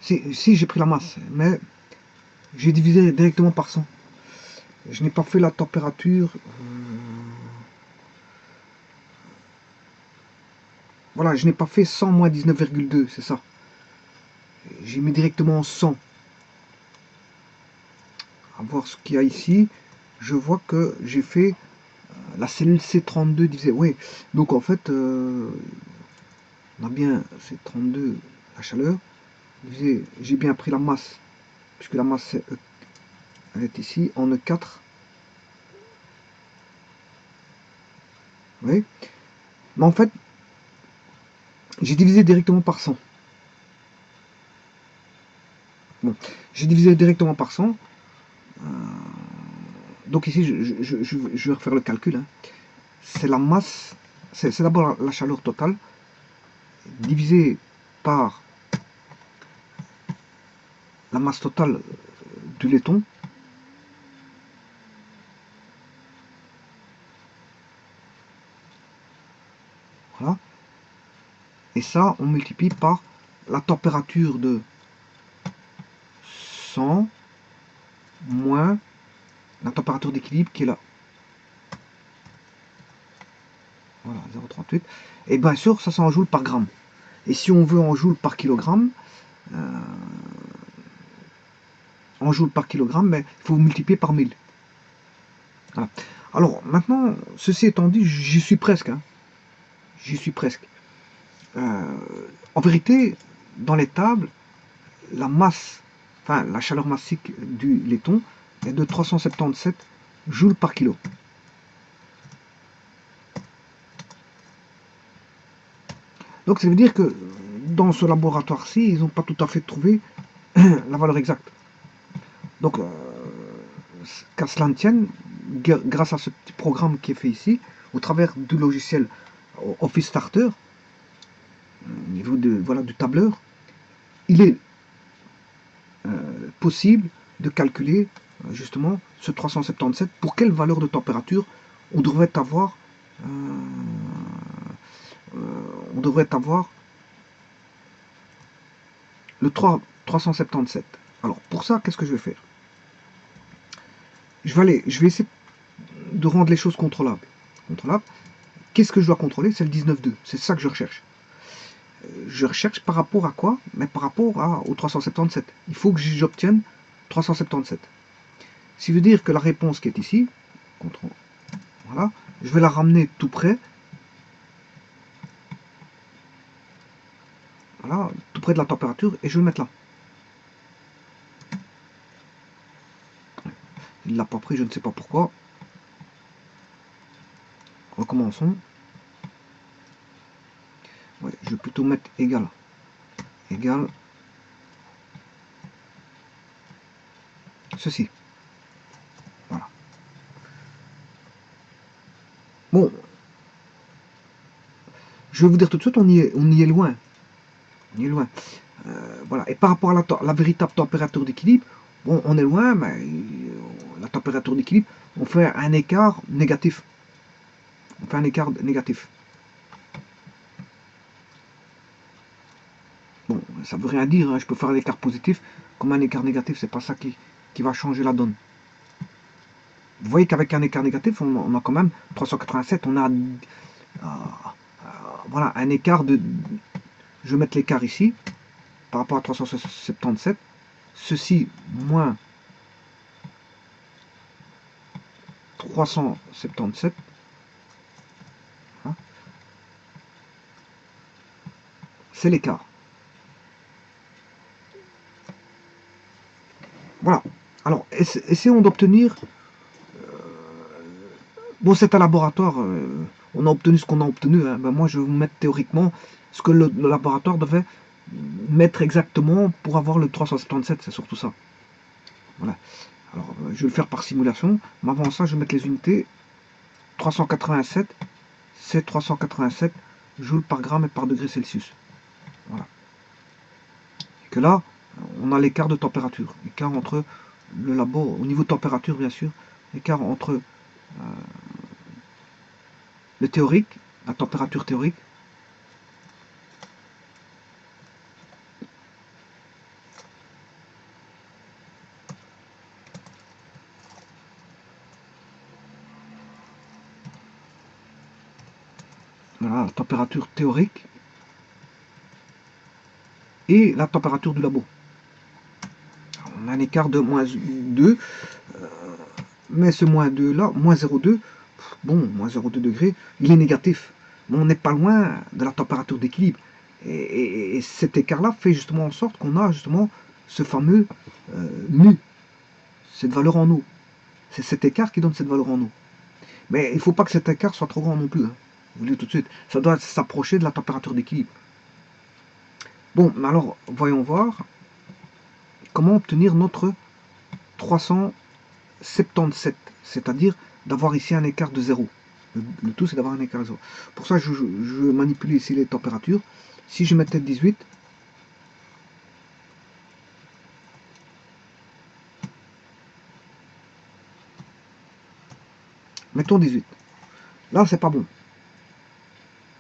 si j'ai pris la masse, mais j'ai divisé directement par 100. Je n'ai pas fait la température. Voilà, je n'ai pas fait 100 moins 19,2, c'est ça. J'ai mis directement 100. À voir ce qu'il y a ici. Je vois que j'ai fait la cellule C32 divisée. Oui, donc en fait, on a bien C32, la chaleur. J'ai bien pris la masse, puisque la masse elle est ici, en E4. Oui. Mais en fait, j'ai divisé directement par 100. Bon, j'ai divisé directement par 100. Donc ici, je vais refaire le calcul. Hein. C'est la masse, c'est d'abord la chaleur totale, divisée par la masse totale du laiton. Voilà. Et ça, on multiplie par la température de 100 moins la température d'équilibre qui est là. Voilà, 0,38. Et bien sûr, ça c'est en joules par gramme. Et si on veut en joules par kilogramme, en joules par kilogramme, ben, il faut multiplier par 1000. Voilà. Alors maintenant, ceci étant dit, j'y suis presque. Hein. J'y suis presque. En vérité, dans les tables, la masse, enfin la chaleur massique du laiton est de 377 joules par kilo. Donc ça veut dire que dans ce laboratoire-ci, ils n'ont pas tout à fait trouvé la valeur exacte. Donc, qu'à cela ne tienne, grâce à ce petit programme qui est fait ici, au travers du logiciel Office Starter, au niveau du tableur, il est possible de calculer justement ce 377 pour quelle valeur de température on devrait avoir on devrait avoir le 377. Alors pour ça, qu'est-ce que je vais faire? Je vais essayer de rendre les choses contrôlables. Qu'est-ce que je dois contrôler? C'est le 19.2. C'est ça que je recherche. Je recherche par rapport à quoi? Mais par rapport au 377. Il faut que j'obtienne 377. Ce qui veut dire que la réponse qui est ici, voilà, je vais la ramener tout près. Voilà, tout près de la température, et je vais le mettre là. Il ne l'a pas pris, je ne sais pas pourquoi. Recommençons. plutôt mettre égal. Égal. Ceci. Voilà. Bon, je vais vous dire tout de suite, on y est loin. On y est loin. Voilà. Et par rapport à la véritable température d'équilibre, bon, on est loin, mais la température d'équilibre, on fait un écart négatif. On fait un écart négatif. Bon, ça veut rien dire, hein. Je peux faire un écart positif comme un écart négatif, c'est pas ça qui va changer la donne. Vous voyez qu'avec un écart négatif, on a quand même 387, on a voilà, un écart de... Je vais mettre l'écart ici, par rapport à 377, ceci moins 377, hein, c'est l'écart. Voilà. Alors, essayons d'obtenir... Bon, c'est un laboratoire, on a obtenu ce qu'on a obtenu. Hein. Ben, moi, je vais vous mettre théoriquement ce que le laboratoire devait mettre exactement pour avoir le 377, c'est surtout ça. Voilà. Alors, je vais le faire par simulation, mais avant ça, je vais mettre les unités. 387, c'est 387 joules par gramme et par degré Celsius. Voilà. Et que là, on a l'écart de température, l'écart entre le labo, au niveau de température bien sûr, l'écart entre le théorique, la température théorique, voilà, la température théorique et la température du labo. On a un écart de moins 2, mais ce moins 2 là, moins 0,2, bon, moins 0,2 degrés, il est négatif. Mais on n'est pas loin de la température d'équilibre. Et cet écart-là fait justement en sorte qu'on a justement ce fameux nu, cette valeur en eau. C'est cet écart qui donne cette valeur en eau. Mais il ne faut pas que cet écart soit trop grand non plus. Hein. Vous le dites tout de suite. Ça doit s'approcher de la température d'équilibre. Bon, alors, voyons voir comment obtenir notre 377. C'est-à-dire d'avoir ici un écart de 0. Le tout, c'est d'avoir un écart de 0. Pour ça, je manipule ici les températures. Si je mettais 18, mettons 18. Là, c'est pas bon.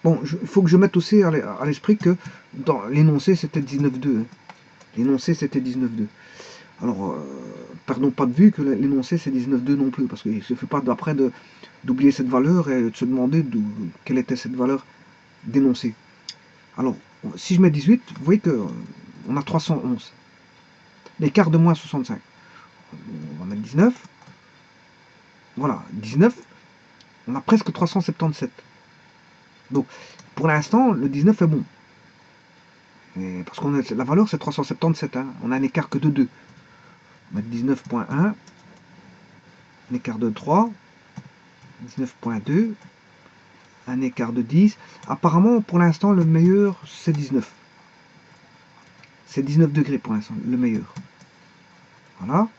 Bon, il faut que je mette aussi à l'esprit que dans l'énoncé, c'était 19,2. Hein. L'énoncé, c'était 19,2. Alors, perdons pas de vue que l'énoncé, c'est 19,2 non plus, parce qu'il ne suffit pas d'après d'oublier cette valeur et de se demander quelle était cette valeur d'énoncé. Alors, si je mets 18, vous voyez qu'on a 311. L'écart de moins 65. On va mettre 19. Voilà, 19. On a presque 377. Donc, pour l'instant, le 19 est bon. Parce que la valeur, c'est 377. Hein. On a un écart que de 2. On va mettre 19,1. Un écart de 3. 19,2. Un écart de 10. Apparemment, pour l'instant, le meilleur, c'est 19. C'est 19 degrés pour l'instant, le meilleur. Voilà.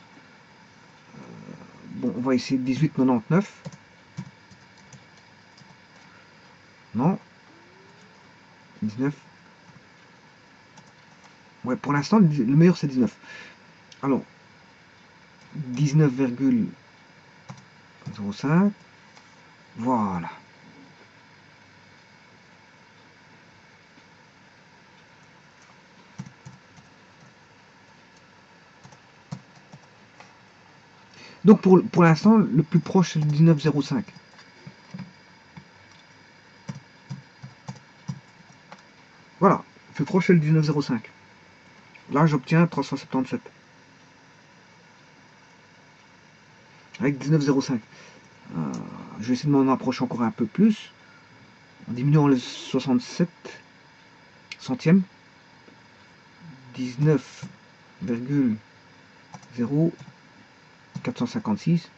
Bon, on va essayer 18,99. Non. 19. Ouais, pour l'instant, le meilleur, c'est 19. Alors, 19,05. Voilà. Donc, pour l'instant, le plus proche, c'est le 19,05. Voilà. Le plus proche, c'est le 19,05. Là, j'obtiens 377. Avec 19,05. Je vais essayer de m'en approcher encore un peu plus. En diminuant les 67 centièmes. 19,0456.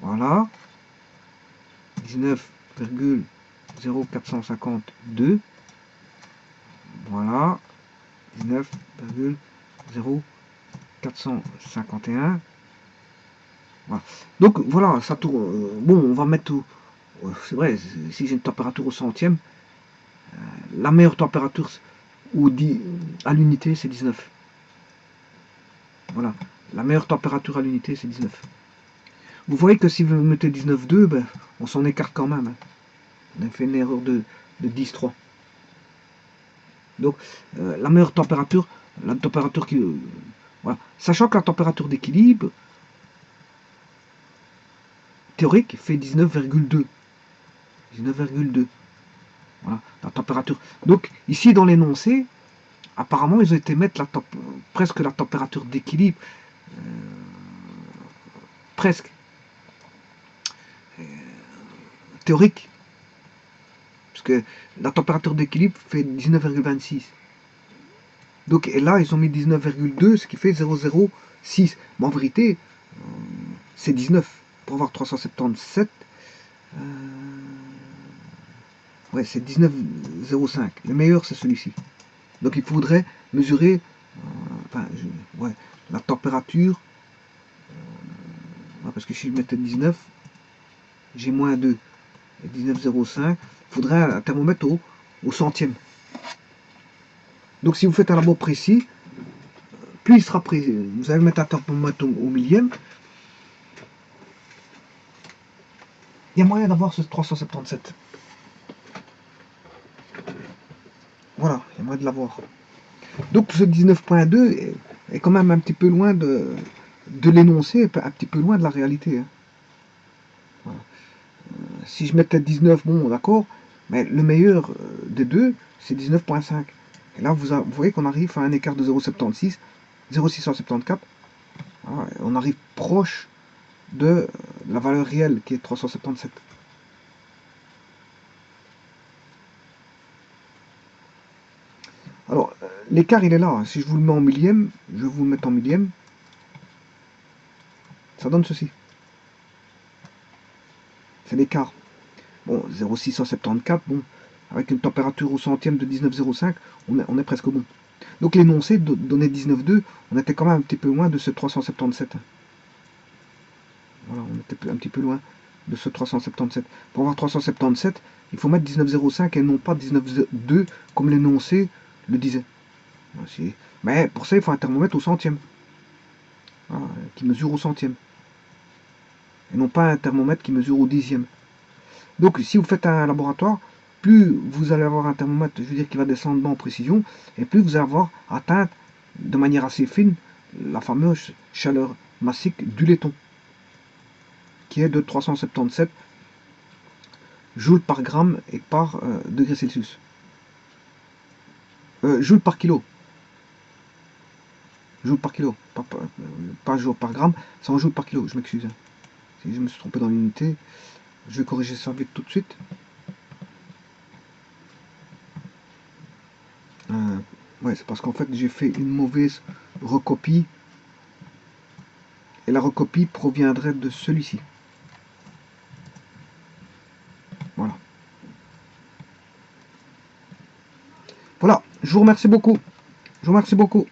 Voilà. 19,0452. Voilà. 19,0451. Voilà. Donc voilà, ça tourne. Bon, on va mettre. C'est vrai, si j'ai une température au centième, la meilleure température à l'unité, c'est 19. Voilà. La meilleure température à l'unité, c'est 19. Vous voyez que si vous mettez 19,2, ben, on s'en écarte quand même. Hein. On a fait une erreur de 10,3. Donc, la température qui... voilà. Sachant que la température d'équilibre théorique fait 19,2. 19,2. Voilà, la température. Donc, ici, dans l'énoncé, apparemment, ils ont été mettre presque la température d'équilibre. Presque. Théorique. Parce que la température d'équilibre fait 19,26. Donc, et là, ils ont mis 19,2, ce qui fait 0,06. Mais en vérité, c'est 19. Pour avoir 377, ouais, c'est 19,05. Le meilleur, c'est celui-ci. Donc, il faudrait mesurer ouais, la température. Parce que si je mettais 19, j'ai moins 2. 19,05. Il faudrait un thermomètre au centième. Donc, si vous faites un labo précis, plus il sera précis. Vous allez mettre un thermomètre au millième. Il y a moyen d'avoir ce 377. Voilà, il y a moyen de l'avoir. Donc ce 19,2 est quand même un petit peu loin de l'énoncé, un petit peu loin de la réalité. Hein. Voilà. Si je mettais 19, bon d'accord, mais le meilleur des deux, c'est 19,5. Et là, vous voyez qu'on arrive à un écart de 0,76, 0,674. Voilà, on arrive proche de la valeur réelle qui est 377. Alors, l'écart il est là. Si je vous le mets en millième, je vais vous le mettre en millième. Ça donne ceci. C'est l'écart. Bon, 0,674, bon, avec une température au centième de 19,05, on est presque bon. Donc l'énoncé donnait 19,2, on était quand même un petit peu loin de ce 377. Voilà, on était un petit peu loin de ce 377. Pour avoir 377, il faut mettre 19,05 et non pas 19,2 comme l'énoncé le disait. Mais pour ça, il faut un thermomètre au centième, voilà, qui mesure au centième. Et non pas un thermomètre qui mesure au dixième. Donc si vous faites un laboratoire, plus vous allez avoir un thermomètre, je veux dire, qui va descendre en précision, et plus vous allez avoir atteint de manière assez fine la fameuse chaleur massique du laiton, qui est de 377 joules par gramme et par degré Celsius. Joules par kilo. Joules par kilo, pas joule par gramme, c'est en joules par kilo, je m'excuse. Si je me suis trompé dans l'unité, je vais corriger ça vite tout de suite. Ouais, c'est parce qu'en fait j'ai fait une mauvaise recopie. Et la recopie proviendrait de celui-ci. Voilà. Voilà, je vous remercie beaucoup. Je vous remercie beaucoup.